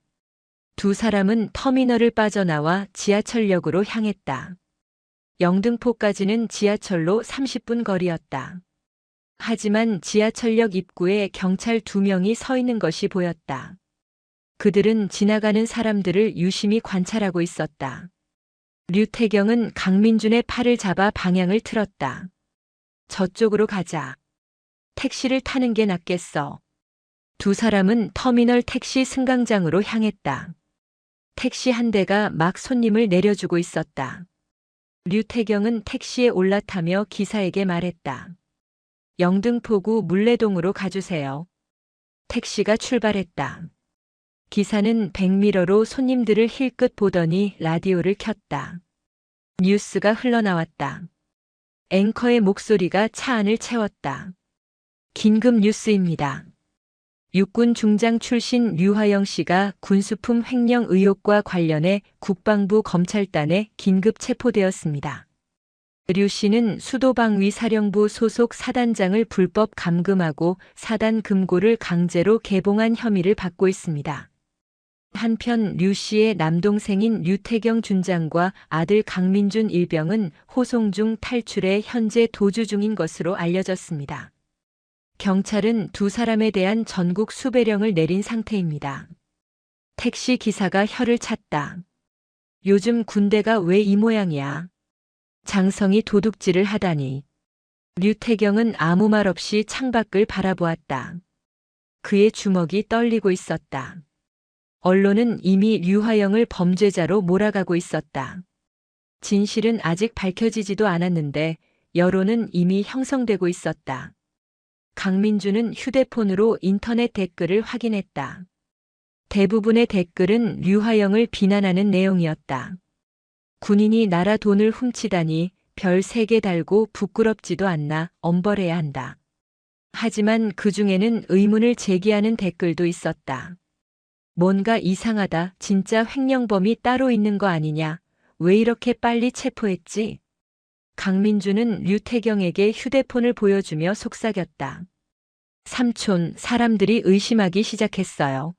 Speaker 2: 두 사람은 터미널을 빠져나와 지하철역으로 향했다. 영등포까지는 지하철로 30분 거리였다. 하지만 지하철역 입구에 경찰 2명이 서 있는 것이 보였다. 그들은 지나가는 사람들을 유심히 관찰하고 있었다. 류태경은 강민준의 팔을 잡아 방향을 틀었다. 저쪽으로 가자. 택시를 타는 게 낫겠어. 두 사람은 터미널 택시 승강장으로 향했다. 택시 한 대가 막 손님을 내려주고 있었다. 류태경은 택시에 올라타며 기사에게 말했다. 영등포구 물레동으로 가주세요. 택시가 출발했다. 기사는 백미러로 손님들을 힐끗 보더니 라디오를 켰다. 뉴스가 흘러나왔다. 앵커의 목소리가 차 안을 채웠다. 긴급 뉴스입니다. 육군 중장 출신 류화영 씨가 군수품 횡령 의혹과 관련해 국방부 검찰단에 긴급 체포되었습니다. 류 씨는 수도방위사령부 소속 사단장을 불법 감금하고 사단 금고를 강제로 개봉한 혐의를 받고 있습니다. 한편 류 씨의 남동생인 류태경 준장과 아들 강민준 일병은 호송 중 탈출해 현재 도주 중인 것으로 알려졌습니다. 경찰은 두 사람에 대한 전국 수배령을 내린 상태입니다. 택시 기사가 혀를 찼다. 요즘 군대가 왜 이 모양이야? 장성이 도둑질을 하다니. 류태경은 아무 말 없이 창밖을 바라보았다. 그의 주먹이 떨리고 있었다. 언론은 이미 류화영을 범죄자로 몰아가고 있었다. 진실은 아직 밝혀지지도 않았는데 여론은 이미 형성되고 있었다. 강민주는 휴대폰으로 인터넷 댓글을 확인했다. 대부분의 댓글은 류화영을 비난하는 내용이었다. 군인이 나라 돈을 훔치다니 별 3개 달고 부끄럽지도 않나 엄벌해야 한다. 하지만 그 중에는 의문을 제기하는 댓글도 있었다. 뭔가 이상하다. 진짜 횡령범이 따로 있는 거 아니냐? 왜 이렇게 빨리 체포했지? 강민주는 류태경에게 휴대폰을 보여주며 속삭였다. 삼촌, 사람들이 의심하기 시작했어요.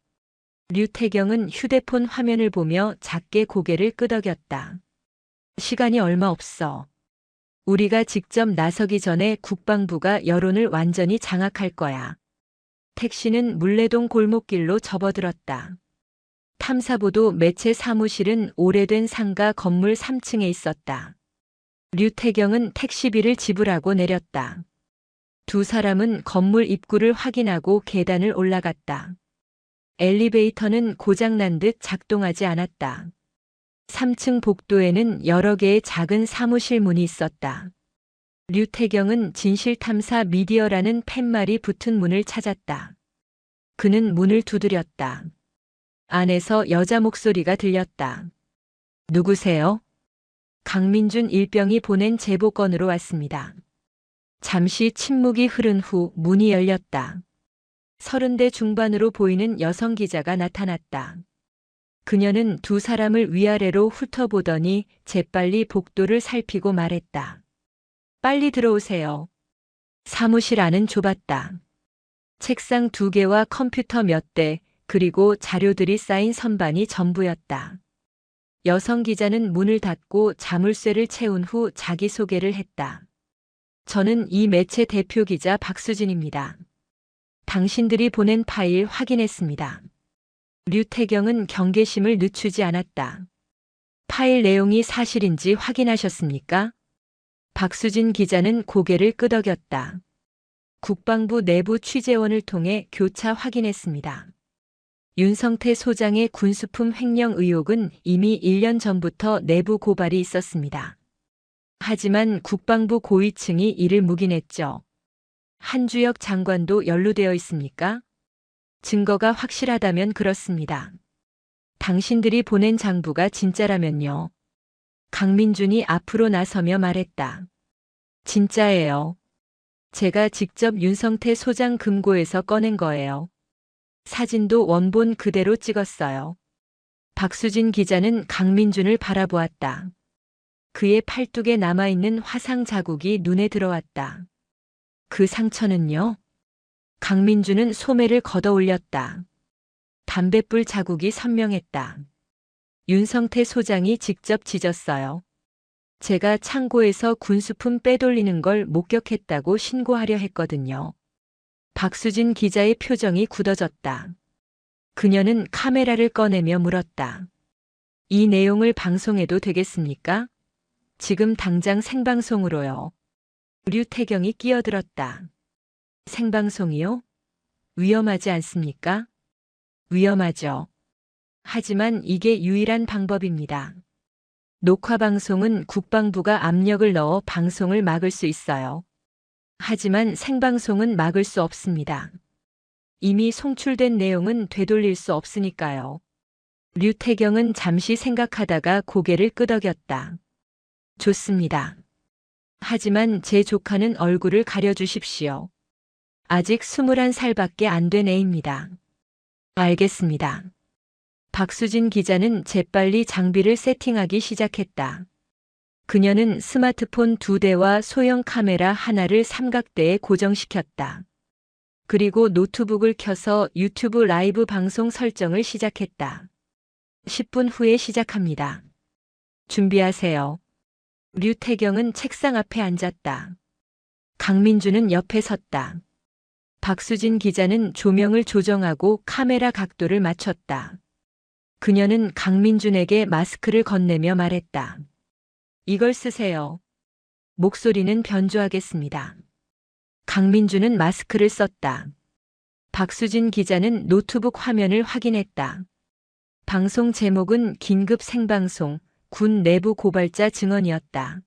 Speaker 2: 류태경은 휴대폰 화면을 보며 작게 고개를 끄덕였다. 시간이 얼마 없어. 우리가 직접 나서기 전에 국방부가 여론을 완전히 장악할 거야. 택시는 물레동 골목길로 접어들었다. 탐사보도 매체 사무실은 오래된 상가 건물 3층에 있었다. 류태경은 택시비를 지불하고 내렸다. 두 사람은 건물 입구를 확인하고 계단을 올라갔다. 엘리베이터는 고장난 듯 작동하지 않았다. 3층 복도에는 여러 개의 작은 사무실 문이 있었다. 류태경은 진실탐사 미디어라는 팻말이 붙은 문을 찾았다. 그는 문을 두드렸다. 안에서 여자 목소리가 들렸다. 누구세요? 강민준 일병이 보낸 제보건으로 왔습니다. 잠시 침묵이 흐른 후 문이 열렸다. 30대 중반으로 보이는 여성 기자가 나타났다. 그녀는 두 사람을 위아래로 훑어보더니 재빨리 복도를 살피고 말했다. 빨리 들어오세요. 사무실 안은 좁았다. 책상 2개와 컴퓨터 몇 대, 그리고 자료들이 쌓인 선반이 전부였다. 여성 기자는 문을 닫고 자물쇠를 채운 후 자기소개를 했다. 저는 이 매체 대표 기자 박수진입니다. 당신들이 보낸 파일 확인했습니다. 류태경은 경계심을 늦추지 않았다. 파일 내용이 사실인지 확인하셨습니까? 박수진 기자는 고개를 끄덕였다. 국방부 내부 취재원을 통해 교차 확인했습니다. 윤성태 소장의 군수품 횡령 의혹은 이미 1년 전부터 내부 고발이 있었습니다. 하지만 국방부 고위층이 이를 묵인했죠. 한주혁 장관도 연루되어 있습니까? 증거가 확실하다면 그렇습니다. 당신들이 보낸 장부가 진짜라면요. 강민준이 앞으로 나서며 말했다. 진짜예요. 제가 직접 윤성태 소장 금고에서 꺼낸 거예요. 사진도 원본 그대로 찍었어요. 박수진 기자는 강민준을 바라보았다. 그의 팔뚝에 남아있는 화상 자국이 눈에 들어왔다. 그 상처는요? 강민준은 소매를 걷어 올렸다. 담뱃불 자국이 선명했다. 윤성태 소장이 직접 찢었어요. 제가 창고에서 군수품 빼돌리는 걸 목격했다고 신고하려 했거든요. 박수진 기자의 표정이 굳어졌다. 그녀는 카메라를 꺼내며 물었다. 이 내용을 방송해도 되겠습니까? 지금 당장 생방송으로요. 류태경이 끼어들었다. 생방송이요? 위험하지 않습니까? 위험하죠. 하지만 이게 유일한 방법입니다. 녹화방송은 국방부가 압력을 넣어 방송을 막을 수 있어요. 하지만 생방송은 막을 수 없습니다. 이미 송출된 내용은 되돌릴 수 없으니까요. 류태경은 잠시 생각하다가 고개를 끄덕였다. 좋습니다. 하지만 제 조카는 얼굴을 가려주십시오. 아직 21살밖에 안 된 애입니다. 알겠습니다. 박수진 기자는 재빨리 장비를 세팅하기 시작했다. 그녀는 스마트폰 2대와 소형 카메라 하나를 삼각대에 고정시켰다. 그리고 노트북을 켜서 유튜브 라이브 방송 설정을 시작했다. 10분 후에 시작합니다. 준비하세요. 류태경은 책상 앞에 앉았다. 강민준은 옆에 섰다. 박수진 기자는 조명을 조정하고 카메라 각도를 맞췄다. 그녀는 강민준에게 마스크를 건네며 말했다. 이걸 쓰세요. 목소리는 변조하겠습니다. 강민준은 마스크를 썼다. 박수진 기자는 노트북 화면을 확인했다. 방송 제목은 긴급 생방송, 군 내부 고발자 증언이었다.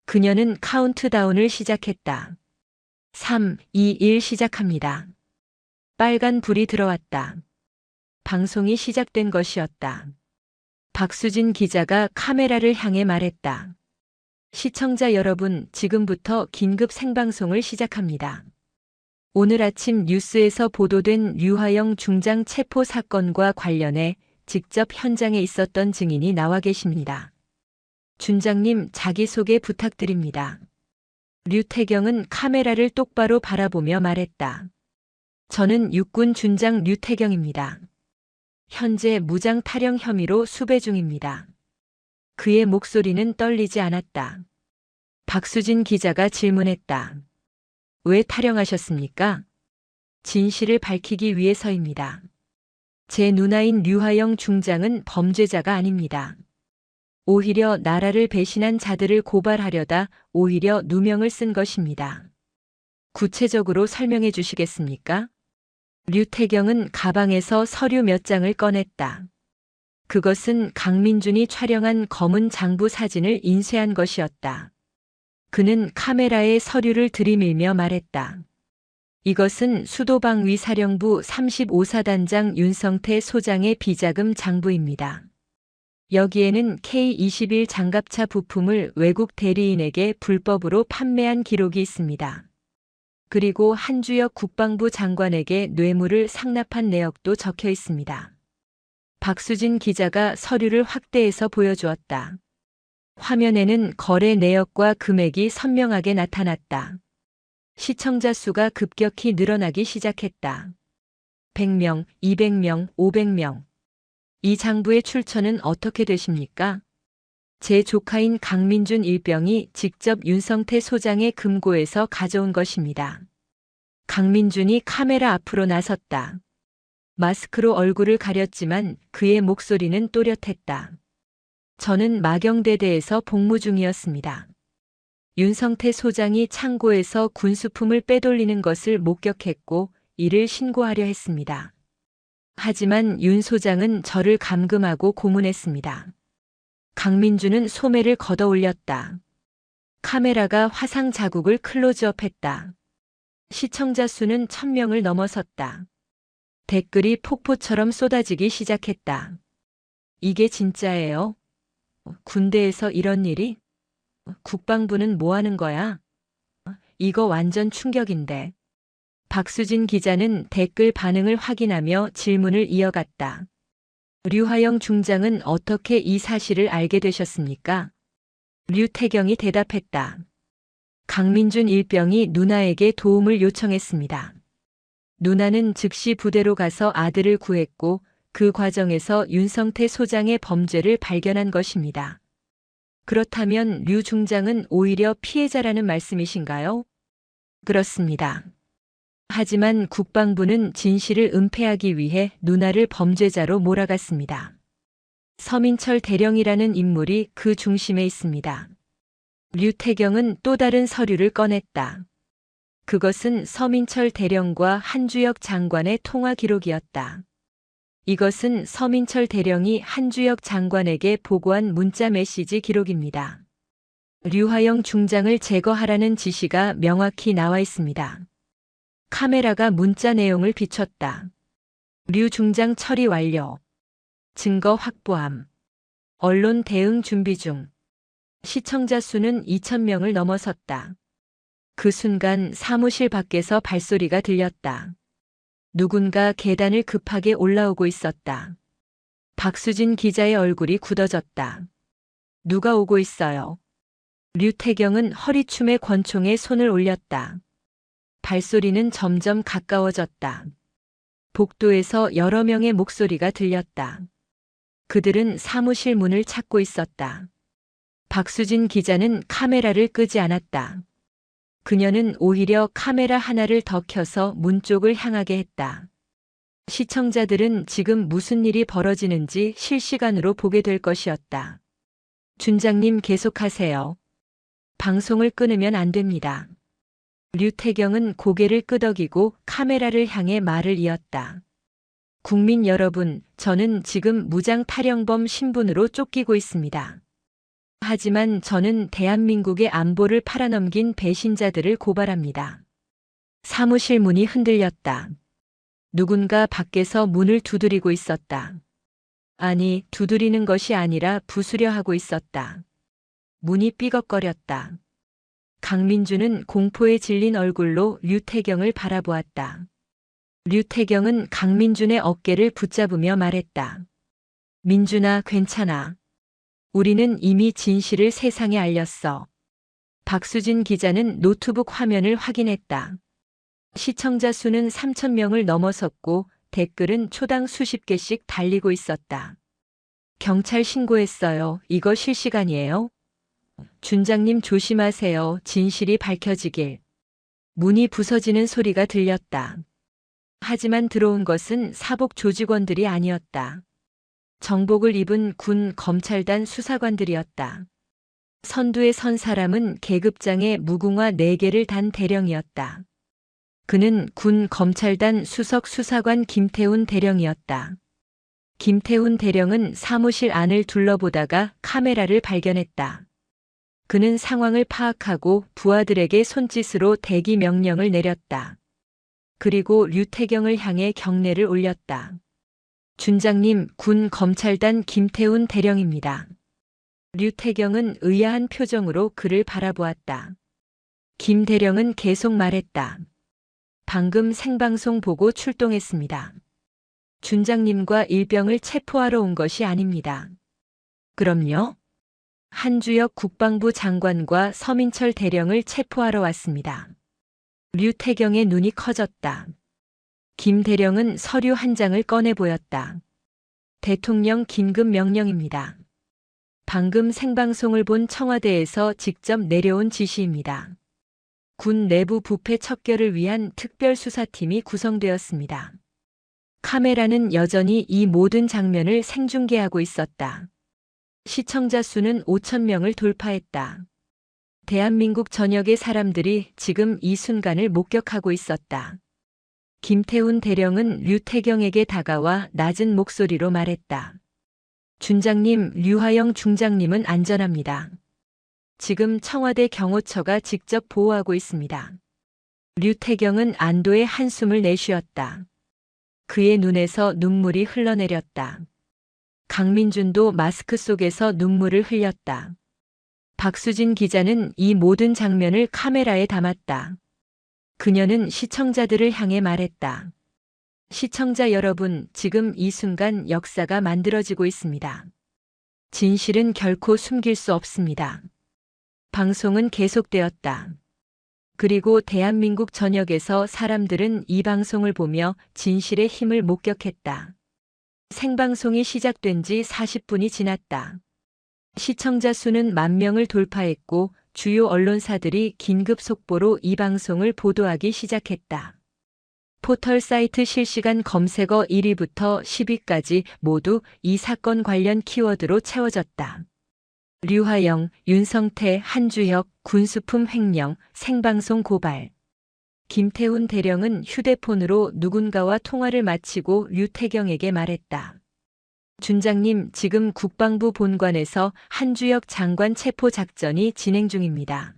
Speaker 2: 그녀는 카운트다운을 시작했다. 3, 2, 1 시작합니다. 빨간 불이 들어왔다. 방송이 시작된 것이었다. 박수진 기자가 카메라를 향해 말했다. 시청자 여러분, 지금부터 긴급 생방송을 시작합니다. 오늘 아침 뉴스에서 보도된 류하영 중장 체포 사건과 관련해 직접 현장에 있었던 증인이 나와 계십니다. 준장님, 자기소개 부탁드립니다. 류태경은 카메라를 똑바로 바라보며 말했다. 저는 육군 준장 류태경입니다. 현재 무장 탈영 혐의로 수배 중입니다. 그의 목소리는 떨리지 않았다. 박수진 기자가 질문했다. 왜 탈영하셨습니까? 진실을 밝히기 위해서입니다. 제 누나인 류하영 중장은 범죄자가 아닙니다. 오히려 나라를 배신한 자들을 고발하려다 오히려 누명을 쓴 것입니다. 구체적으로 설명해 주시겠습니까? 류태경은 가방에서 서류 몇 장을 꺼냈다. 그것은 강민준이 촬영한 검은 장부 사진을 인쇄한 것이었다. 그는 카메라에 서류를 들이밀며 말했다. 이것은 수도방위 사령부 35사단장 윤성태 소장의 비자금 장부입니다. 여기에는 K-21 장갑차 부품을 외국 대리인에게 불법으로 판매한 기록이 있습니다. 그리고 한주혁 국방부 장관에게 뇌물을 상납한 내역도 적혀 있습니다. 박수진 기자가 서류를 확대해서 보여주었다. 화면에는 거래 내역과 금액이 선명하게 나타났다. 시청자 수가 급격히 늘어나기 시작했다. 100명, 200명, 500명. 이 장부의 출처는 어떻게 되십니까? 제 조카인 강민준 일병이 직접 윤성태 소장의 금고에서 가져온 것입니다. 강민준이 카메라 앞으로 나섰다. 마스크로 얼굴을 가렸지만 그의 목소리는 또렷했다. 저는 마경대대에서 복무 중이었습니다. 윤성태 소장이 창고에서 군수품을 빼돌리는 것을 목격했고 이를 신고하려 했습니다. 하지만 윤 소장은 저를 감금하고 고문했습니다. 강민준은 소매를 걷어 올렸다. 카메라가 화상 자국을 클로즈업했다. 시청자 수는 1000명을 넘어섰다. 댓글이 폭포처럼 쏟아지기 시작했다. 이게 진짜예요? 군대에서 이런 일이? 국방부는 뭐 하는 거야? 이거 완전 충격인데. 박수진 기자는 댓글 반응을 확인하며 질문을 이어갔다. 류하영 중장은 어떻게 이 사실을 알게 되셨습니까? 류태경이 대답했다. 강민준 일병이 누나에게 도움을 요청했습니다. 누나는 즉시 부대로 가서 아들을 구했고 그 과정에서 윤성태 소장의 범죄를 발견한 것입니다. 그렇다면 류 중장은 오히려 피해자라는 말씀이신가요? 그렇습니다. 하지만 국방부는 진실을 은폐하기 위해 누나를 범죄자로 몰아갔습니다. 서민철 대령이라는 인물이 그 중심에 있습니다. 류태경은 또 다른 서류를 꺼냈다. 그것은 서민철 대령과 한주혁 장관의 통화 기록이었다. 이것은 서민철 대령이 한주혁 장관에게 보고한 문자 메시지 기록입니다. 류하영 중장을 제거하라는 지시가 명확히 나와 있습니다. 카메라가 문자 내용을 비췄다. 류 중장 처리 완료. 증거 확보함. 언론 대응 준비 중. 시청자 수는 2000명을 넘어섰다. 그 순간 사무실 밖에서 발소리가 들렸다. 누군가 계단을 급하게 올라오고 있었다. 박수진 기자의 얼굴이 굳어졌다. 누가 오고 있어요? 류태경은 허리춤의 권총에 손을 올렸다. 발소리는 점점 가까워졌다. 복도에서 여러 명의 목소리가 들렸다. 그들은 사무실 문을 찾고 있었다. 박수진 기자는 카메라를 끄지 않았다. 그녀는 오히려 카메라 하나를 더 켜서 문 쪽을 향하게 했다. 시청자들은 지금 무슨 일이 벌어지는지 실시간으로 보게 될 것이었다. 준장님 계속하세요. 방송을 끊으면 안 됩니다. 류태경은 고개를 끄덕이고 카메라를 향해 말을 이었다. 국민 여러분, 저는 지금 무장 탈영범 신분으로 쫓기고 있습니다. 하지만 저는 대한민국의 안보를 팔아넘긴 배신자들을 고발합니다. 사무실 문이 흔들렸다. 누군가 밖에서 문을 두드리고 있었다. 아니, 두드리는 것이 아니라 부수려 하고 있었다. 문이 삐걱거렸다. 강민준은 공포에 질린 얼굴로 류태경을 바라보았다. 류태경은 강민준의 어깨를 붙잡으며 말했다. 민준아, 괜찮아. 우리는 이미 진실을 세상에 알렸어. 박수진 기자는 노트북 화면을 확인했다. 시청자 수는 3000명을 넘어섰고 댓글은 초당 수십 개씩 달리고 있었다. 경찰 신고했어요. 이거 실시간이에요? 준장님 조심하세요. 진실이 밝혀지길. 문이 부서지는 소리가 들렸다. 하지만 들어온 것은 사복 조직원들이 아니었다. 정복을 입은 군 검찰단 수사관들이었다. 선두에 선 사람은 계급장에 무궁화 4개를 단 대령이었다. 그는 군 검찰단 수석 수사관 김태훈 대령이었다. 김태훈 대령은 사무실 안을 둘러보다가 카메라를 발견했다. 그는 상황을 파악하고 부하들에게 손짓으로 대기 명령을 내렸다. 그리고 류태경을 향해 경례를 올렸다. 준장님, 군 검찰단 김태훈 대령입니다. 류태경은 의아한 표정으로 그를 바라보았다. 김 대령은 계속 말했다. 방금 생방송 보고 출동했습니다. 준장님과 일병을 체포하러 온 것이 아닙니다. 그럼요? 한주혁 국방부 장관과 서민철 대령을 체포하러 왔습니다. 류태경의 눈이 커졌다. 김 대령은 서류 한 장을 꺼내 보였다. 대통령 긴급 명령입니다. 방금 생방송을 본 청와대에서 직접 내려온 지시입니다. 군 내부 부패 척결을 위한 특별수사팀이 구성되었습니다. 카메라는 여전히 이 모든 장면을 생중계하고 있었다. 시청자 수는 5,000명을 돌파했다. 대한민국 전역의 사람들이 지금 이 순간을 목격하고 있었다. 김태훈 대령은 류태경에게 다가와 낮은 목소리로 말했다. 준장님, 류하영 중장님은 안전합니다. 지금 청와대 경호처가 직접 보호하고 있습니다. 류태경은 안도의 한숨을 내쉬었다. 그의 눈에서 눈물이 흘러내렸다. 강민준도 마스크 속에서 눈물을 흘렸다. 박수진 기자는 이 모든 장면을 카메라에 담았다. 그녀는 시청자들을 향해 말했다. 시청자 여러분, 지금 이 순간 역사가 만들어지고 있습니다. 진실은 결코 숨길 수 없습니다. 방송은 계속되었다. 그리고 대한민국 전역에서 사람들은 이 방송을 보며 진실의 힘을 목격했다. 생방송이 시작된 지 40분이 지났다. 시청자 수는 10,000명을 돌파했고 주요 언론사들이 긴급 속보로 이 방송을 보도하기 시작했다. 포털 사이트 실시간 검색어 1위부터 10위까지 모두 이 사건 관련 키워드로 채워졌다. 류하영, 윤성태, 한주혁, 군수품 횡령, 생방송 고발. 김태훈 대령은 휴대폰으로 누군가와 통화를 마치고 류태경에게 말했다. 준장님, 지금 국방부 본관에서 한주혁 장관 체포 작전이 진행 중입니다.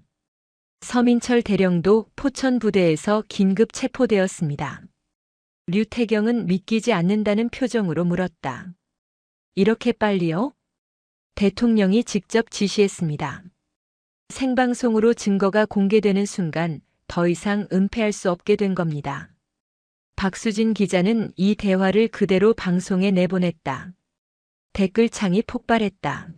Speaker 2: 서민철 대령도 포천 부대에서 긴급 체포되었습니다. 류태경은 믿기지 않는다는 표정으로 물었다. 이렇게 빨리요? 대통령이 직접 지시했습니다. 생방송으로 증거가 공개되는 순간 더 이상 은폐할 수 없게 된 겁니다. 박수진 기자는 이 대화를 그대로 방송에 내보냈다. 댓글창이 폭발했다.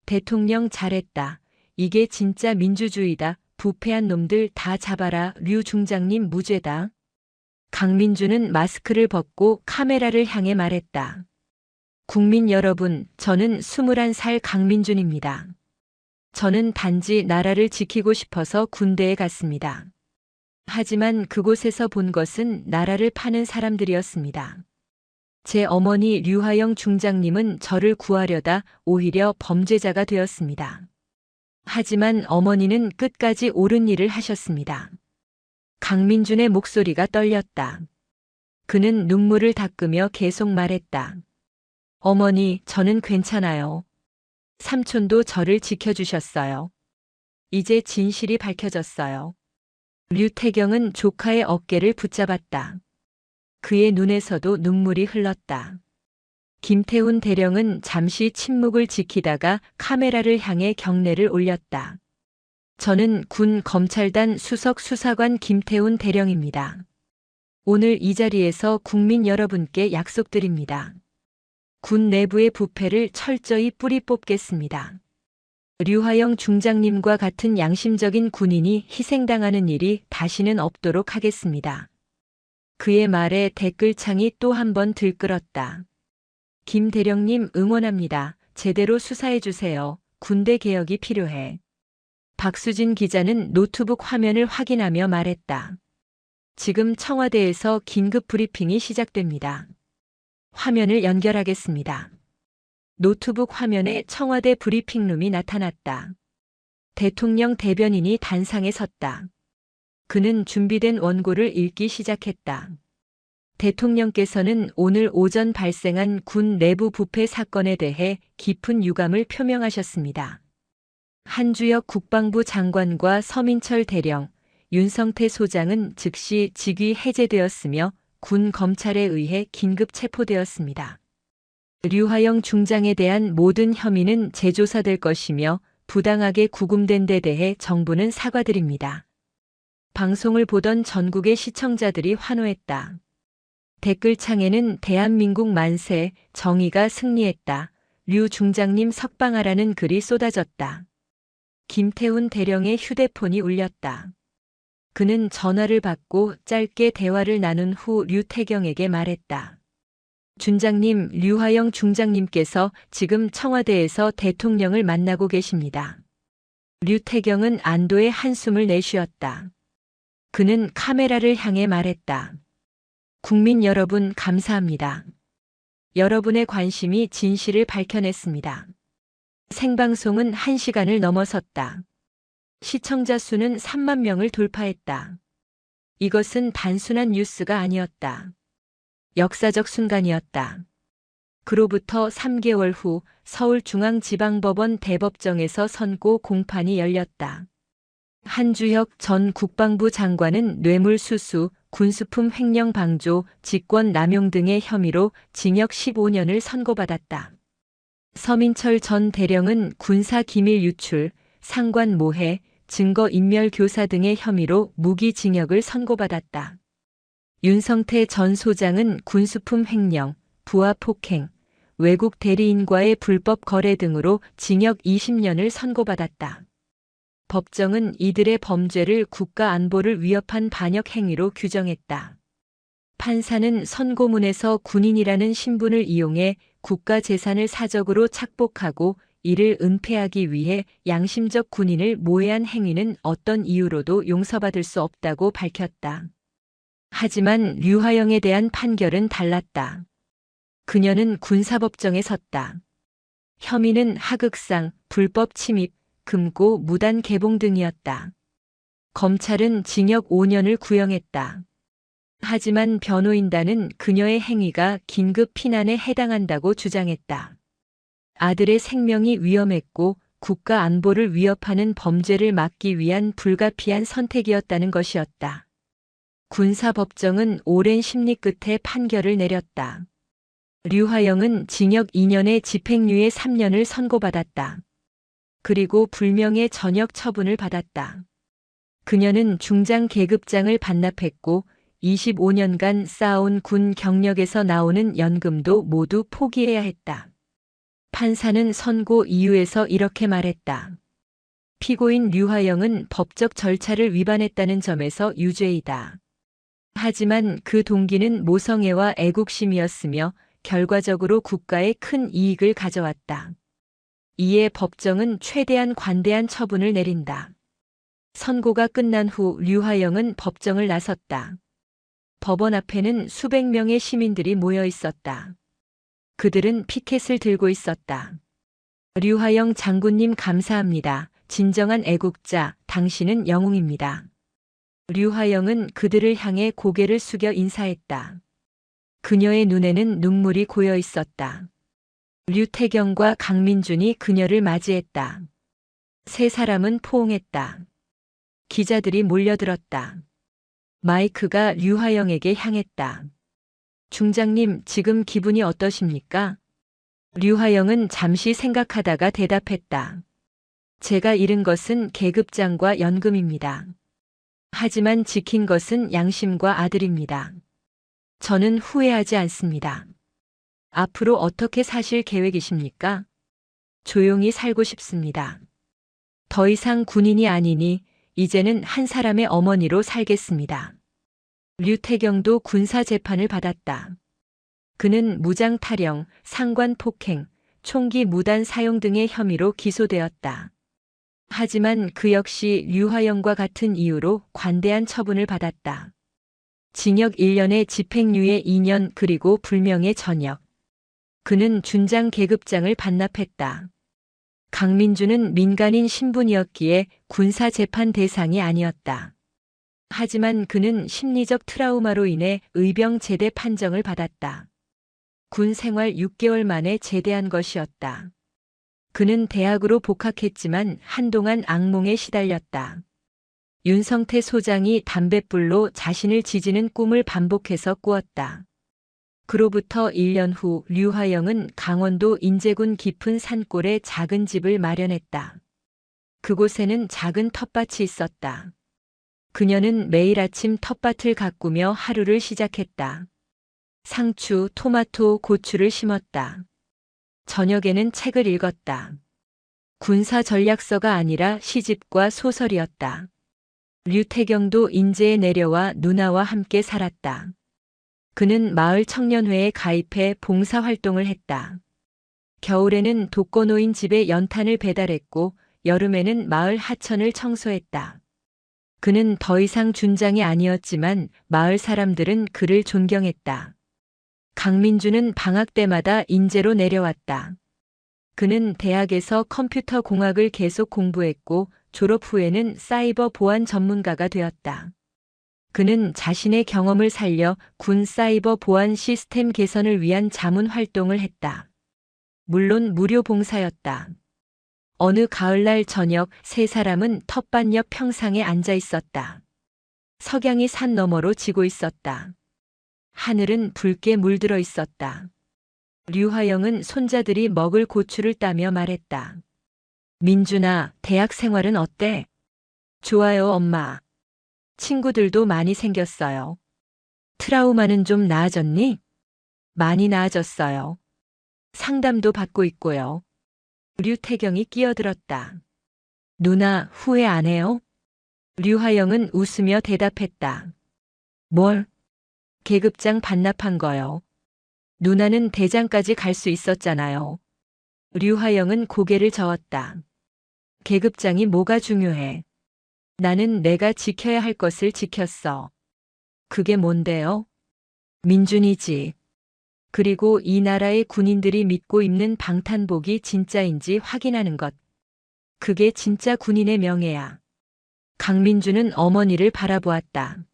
Speaker 2: 대통령 잘했다. 이게 진짜 민주주의다. 부패한 놈들 다 잡아라. 류 중장님 무죄다. 강민준은 마스크를 벗고 카메라를 향해 말했다. 국민 여러분, 저는 21살 강민준입니다. 저는 단지 나라를 지키고 싶어서 군대에 갔습니다. 하지만 그곳에서 본 것은 나라를 파는 사람들이었습니다. 제 어머니 류하영 중장님은 저를 구하려다 오히려 범죄자가 되었습니다. 하지만 어머니는 끝까지 옳은 일을 하셨습니다. 강민준의 목소리가 떨렸다. 그는 눈물을 닦으며 계속 말했다. 어머니, 저는 괜찮아요. 삼촌도 저를 지켜주셨어요. 이제 진실이 밝혀졌어요. 류태경은 조카의 어깨를 붙잡았다. 그의 눈에서도 눈물이 흘렀다. 김태훈 대령은 잠시 침묵을 지키다가 카메라를 향해 경례를 올렸다. 저는 군 검찰단 수석 수사관 김태훈 대령입니다. 오늘 이 자리에서 국민 여러분께 약속드립니다. 군 내부의 부패를 철저히 뿌리 뽑겠습니다. 류하영 중장님과 같은 양심적인 군인이 희생당하는 일이 다시는 없도록 하겠습니다. 그의 말에 댓글창이 또 한 번 들끓었다. 김 대령님 응원합니다. 제대로 수사해주세요. 군대 개혁이 필요해. 박수진 기자는 노트북 화면을 확인하며 말했다. 지금 청와대에서 긴급 브리핑이 시작됩니다. 화면을 연결하겠습니다. 노트북 화면에 청와대 브리핑룸이 나타났다. 대통령 대변인이 단상에 섰다. 그는 준비된 원고를 읽기 시작했다. 대통령께서는 오늘 오전 발생한 군 내부 부패 사건에 대해 깊은 유감을 표명하셨습니다. 한주혁 국방부 장관과 서민철 대령, 윤성태 소장은 즉시 직위 해제되었으며 군 검찰에 의해 긴급 체포되었습니다. 류화영 중장에 대한 모든 혐의는 재조사될 것이며 부당하게 구금된 데 대해 정부는 사과드립니다. 방송을 보던 전국의 시청자들이 환호했다. 댓글창에는 대한민국 만세, 정의가 승리했다. 류 중장님 석방하라는 글이 쏟아졌다. 김태훈 대령의 휴대폰이 울렸다. 그는 전화를 받고 짧게 대화를 나눈 후 류태경에게 말했다. 준장님, 류화영 중장님께서 지금 청와대에서 대통령을 만나고 계십니다. 류태경은 안도의 한숨을 내쉬었다. 그는 카메라를 향해 말했다. 국민 여러분 감사합니다. 여러분의 관심이 진실을 밝혀냈습니다. 생방송은 1시간을 넘어섰다. 시청자 수는 3만 명을 돌파했다. 이것은 단순한 뉴스가 아니었다. 역사적 순간이었다. 그로부터 3개월 후 서울중앙지방법원 대법정에서 선고 공판이 열렸다. 한주혁 전 국방부 장관은 뇌물수수, 군수품 횡령 방조, 직권 남용 등의 혐의로 징역 15년을 선고받았다. 서민철 전 대령은 군사기밀 유출, 상관 모해, 증거 인멸 교사 등의 혐의로 무기징역을 선고받았다. 윤성태 전 소장은 군수품 횡령, 부하 폭행, 외국 대리인과의 불법 거래 등으로 징역 20년을 선고받았다. 법정은 이들의 범죄를 국가 안보를 위협한 반역 행위로 규정했다. 판사는 선고문에서 군인이라는 신분을 이용해 국가 재산을 사적으로 착복하고 이를 은폐하기 위해 양심적 군인을 모해한 행위는 어떤 이유로도 용서받을 수 없다고 밝혔다. 하지만 류화영에 대한 판결은 달랐다. 그녀는 군사법정에 섰다. 혐의는 하극상, 불법 침입, 금고, 무단 개봉 등이었다. 검찰은 징역 5년을 구형했다. 하지만 변호인단은 그녀의 행위가 긴급 피난에 해당한다고 주장했다. 아들의 생명이 위험했고 국가 안보를 위협하는 범죄를 막기 위한 불가피한 선택이었다는 것이었다. 군사법정은 오랜 심리 끝에 판결을 내렸다. 류화영은 징역 2년에 집행유예 3년을 선고받았다. 그리고 불명예 전역 처분을 받았다. 그녀는 중장 계급장을 반납했고 25년간 쌓아온 군 경력에서 나오는 연금도 모두 포기해야 했다. 판사는 선고 이유에서 이렇게 말했다. 피고인 류화영은 법적 절차를 위반했다는 점에서 유죄이다. 하지만 그 동기는 모성애와 애국심이었으며 결과적으로 국가에 큰 이익을 가져왔다. 이에 법정은 최대한 관대한 처분을 내린다. 선고가 끝난 후 류화영은 법정을 나섰다. 법원 앞에는 수백 명의 시민들이 모여 있었다. 그들은 피켓을 들고 있었다. 류화영 장군님 감사합니다. 진정한 애국자, 당신은 영웅입니다. 류화영은 그들을 향해 고개를 숙여 인사했다. 그녀의 눈에는 눈물이 고여 있었다. 류태경과 강민준이 그녀를 맞이했다. 세 사람은 포옹했다. 기자들이 몰려들었다. 마이크가 류화영에게 향했다. 중장님, 지금 기분이 어떠십니까? 류화영은 잠시 생각하다가 대답했다. 제가 잃은 것은 계급장과 연금입니다. 하지만 지킨 것은 양심과 아들입니다. 저는 후회하지 않습니다. 앞으로 어떻게 사실 계획이십니까? 조용히 살고 싶습니다. 더 이상 군인이 아니니 이제는 한 사람의 어머니로 살겠습니다. 류태경도 군사 재판을 받았다. 그는 무장 탈영, 상관 폭행, 총기 무단 사용 등의 혐의로 기소되었다. 하지만 그 역시 류화영과 같은 이유로 관대한 처분을 받았다. 징역 1년에 집행유예 2년 그리고 불명예 전역. 그는 준장 계급장을 반납했다. 강민준은 민간인 신분이었기에 군사 재판 대상이 아니었다. 하지만 그는 심리적 트라우마로 인해 의병 제대 판정을 받았다. 군 생활 6개월 만에 제대한 것이었다. 그는 대학으로 복학했지만 한동안 악몽에 시달렸다. 윤성태 소장이 담뱃불로 자신을 지지는 꿈을 반복해서 꾸었다. 그로부터 1년 후 류화영은 강원도 인제군 깊은 산골에 작은 집을 마련했다. 그곳에는 작은 텃밭이 있었다. 그녀는 매일 아침 텃밭을 가꾸며 하루를 시작했다. 상추, 토마토, 고추를 심었다. 저녁에는 책을 읽었다. 군사 전략서가 아니라 시집과 소설이었다. 류태경도 인제에 내려와 누나와 함께 살았다. 그는 마을 청년회에 가입해 봉사활동을 했다. 겨울에는 독거노인 집에 연탄을 배달했고 여름에는 마을 하천을 청소했다. 그는 더 이상 준장이 아니었지만 마을 사람들은 그를 존경했다. 강민주는 방학 때마다 인제로 내려왔다. 그는 대학에서 컴퓨터 공학을 계속 공부했고 졸업 후에는 사이버 보안 전문가가 되었다. 그는 자신의 경험을 살려 군 사이버 보안 시스템 개선을 위한 자문 활동을 했다. 물론 무료 봉사였다. 어느 가을날 저녁 세 사람은 텃밭 옆 평상에 앉아 있었다. 석양이 산 너머로 지고 있었다. 하늘은 붉게 물들어 있었다. 류화영은 손자들이 먹을 고추를 따며 말했다. 민준아, 대학 생활은 어때? 좋아요, 엄마. 친구들도 많이 생겼어요. 트라우마는 좀 나아졌니? 많이 나아졌어요. 상담도 받고 있고요. 류태경이 끼어들었다. 누나, 후회 안 해요? 류화영은 웃으며 대답했다. 뭘? 계급장 반납한 거요. 누나는 대장까지 갈 수 있었잖아요. 류화영은 고개를 저었다. 계급장이 뭐가 중요해? 나는 내가 지켜야 할 것을 지켰어. 그게 뭔데요? 민준이지. 그리고 이 나라의 군인들이 믿고 입는 방탄복이 진짜인지 확인하는 것. 그게 진짜 군인의 명예야. 강민주는 어머니를 바라보았다.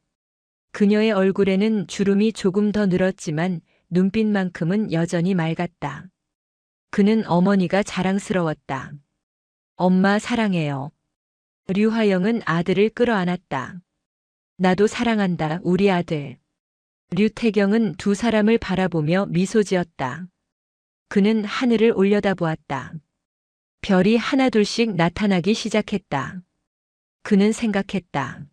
Speaker 2: 그녀의 얼굴에는 주름이 조금 더 늘었지만 눈빛만큼은 여전히 맑았다. 그는 어머니가 자랑스러웠다. 엄마 사랑해요. 류화영은 아들을 끌어안았다. 나도 사랑한다, 우리 아들. 류태경은 두 사람을 바라보며 미소 지었다. 그는 하늘을 올려다보았다. 별이 하나둘씩 나타나기 시작했다. 그는 생각했다.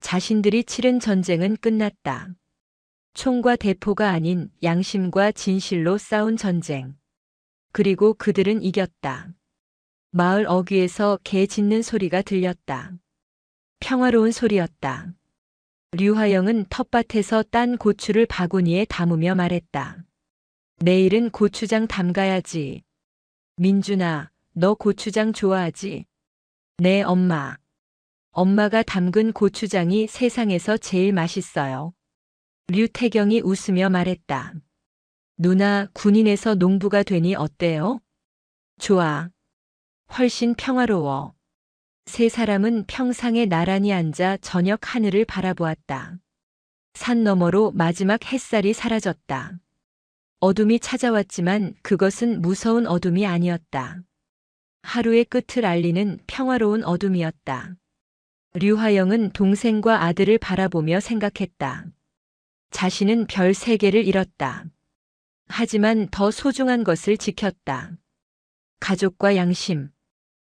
Speaker 2: 자신들이 치른 전쟁은 끝났다. 총과 대포가 아닌 양심과 진실로 싸운 전쟁. 그리고 그들은 이겼다. 마을 어귀에서 개 짖는 소리가 들렸다. 평화로운 소리였다. 류화영은 텃밭에서 딴 고추를 바구니에 담으며 말했다. 내일은 고추장 담가야지. 민준아, 너 고추장 좋아하지? 네, 엄마. 엄마가 담근 고추장이 세상에서 제일 맛있어요. 류태경이 웃으며 말했다. 누나, 군인에서 농부가 되니 어때요? 좋아. 훨씬 평화로워. 세 사람은 평상에 나란히 앉아 저녁 하늘을 바라보았다. 산 너머로 마지막 햇살이 사라졌다. 어둠이 찾아왔지만 그것은 무서운 어둠이 아니었다. 하루의 끝을 알리는 평화로운 어둠이었다. 류화영은 동생과 아들을 바라보며 생각했다. 자신은 별 3개를 잃었다. 하지만 더 소중한 것을 지켰다. 가족과 양심.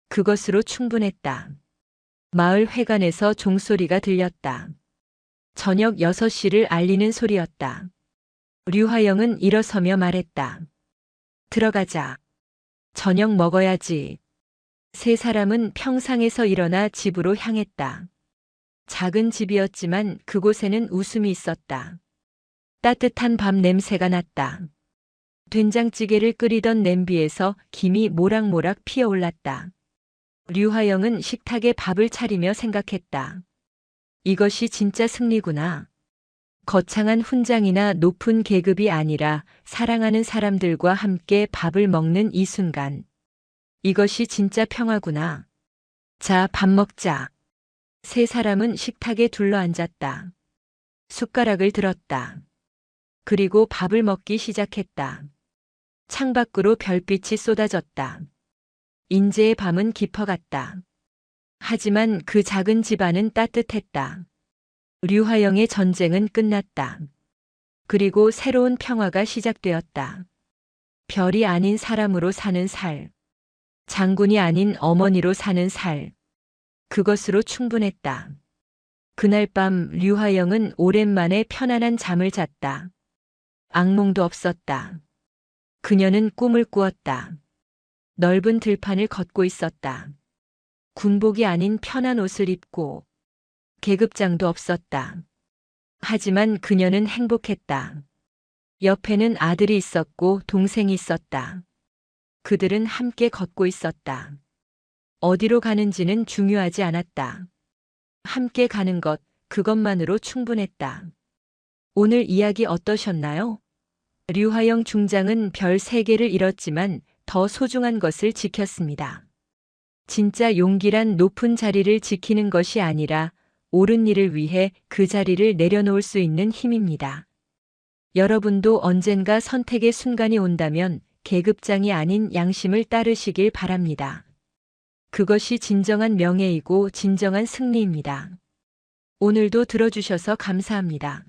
Speaker 2: 그것으로 충분했다. 마을 회관에서 종소리가 들렸다. 저녁 6시를 알리는 소리였다. 류화영은 일어서며 말했다. 들어가자. 저녁 먹어야지. 세 사람은 평상에서 일어나 집으로 향했다. 작은 집이었지만 그곳에는 웃음이 있었다. 따뜻한 밥 냄새가 났다. 된장찌개를 끓이던 냄비에서 김이 모락모락 피어올랐다. 류화영은 식탁에 밥을 차리며 생각했다. 이것이 진짜 승리구나. 거창한 훈장이나 높은 계급이 아니라 사랑하는 사람들과 함께 밥을 먹는 이 순간. 이것이 진짜 평화구나. 자, 밥 먹자. 세 사람은 식탁에 둘러앉았다. 숟가락을 들었다. 그리고 밥을 먹기 시작했다. 창밖으로 별빛이 쏟아졌다. 인재의 밤은 깊어갔다. 하지만 그 작은 집안은 따뜻했다. 류화영의 전쟁은 끝났다. 그리고 새로운 평화가 시작되었다. 별이 아닌 사람으로 사는 살. 장군이 아닌 어머니로 사는 살. 그것으로 충분했다. 그날 밤 류화영은 오랜만에 편안한 잠을 잤다. 악몽도 없었다. 그녀는 꿈을 꾸었다. 넓은 들판을 걷고 있었다. 군복이 아닌 편한 옷을 입고 계급장도 없었다. 하지만 그녀는 행복했다. 옆에는 아들이 있었고 동생이 있었다. 그들은 함께 걷고 있었다. 어디로 가는지는 중요하지 않았다. 함께 가는 것, 그것만으로 충분했다. 오늘 이야기 어떠셨나요? 류화영 중장은 별 3개를 잃었지만 더 소중한 것을 지켰습니다. 진짜 용기란 높은 자리를 지키는 것이 아니라 옳은 일을 위해 그 자리를 내려놓을 수 있는 힘입니다. 여러분도 언젠가 선택의 순간이 온다면 계급장이 아닌 양심을 따르시길 바랍니다. 그것이 진정한 명예이고 진정한 승리입니다. 오늘도 들어주셔서 감사합니다.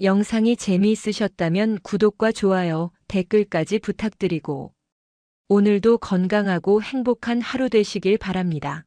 Speaker 2: 영상이 재미있으셨다면 구독과 좋아요, 댓글까지 부탁드리고 오늘도 건강하고 행복한 하루 되시길 바랍니다.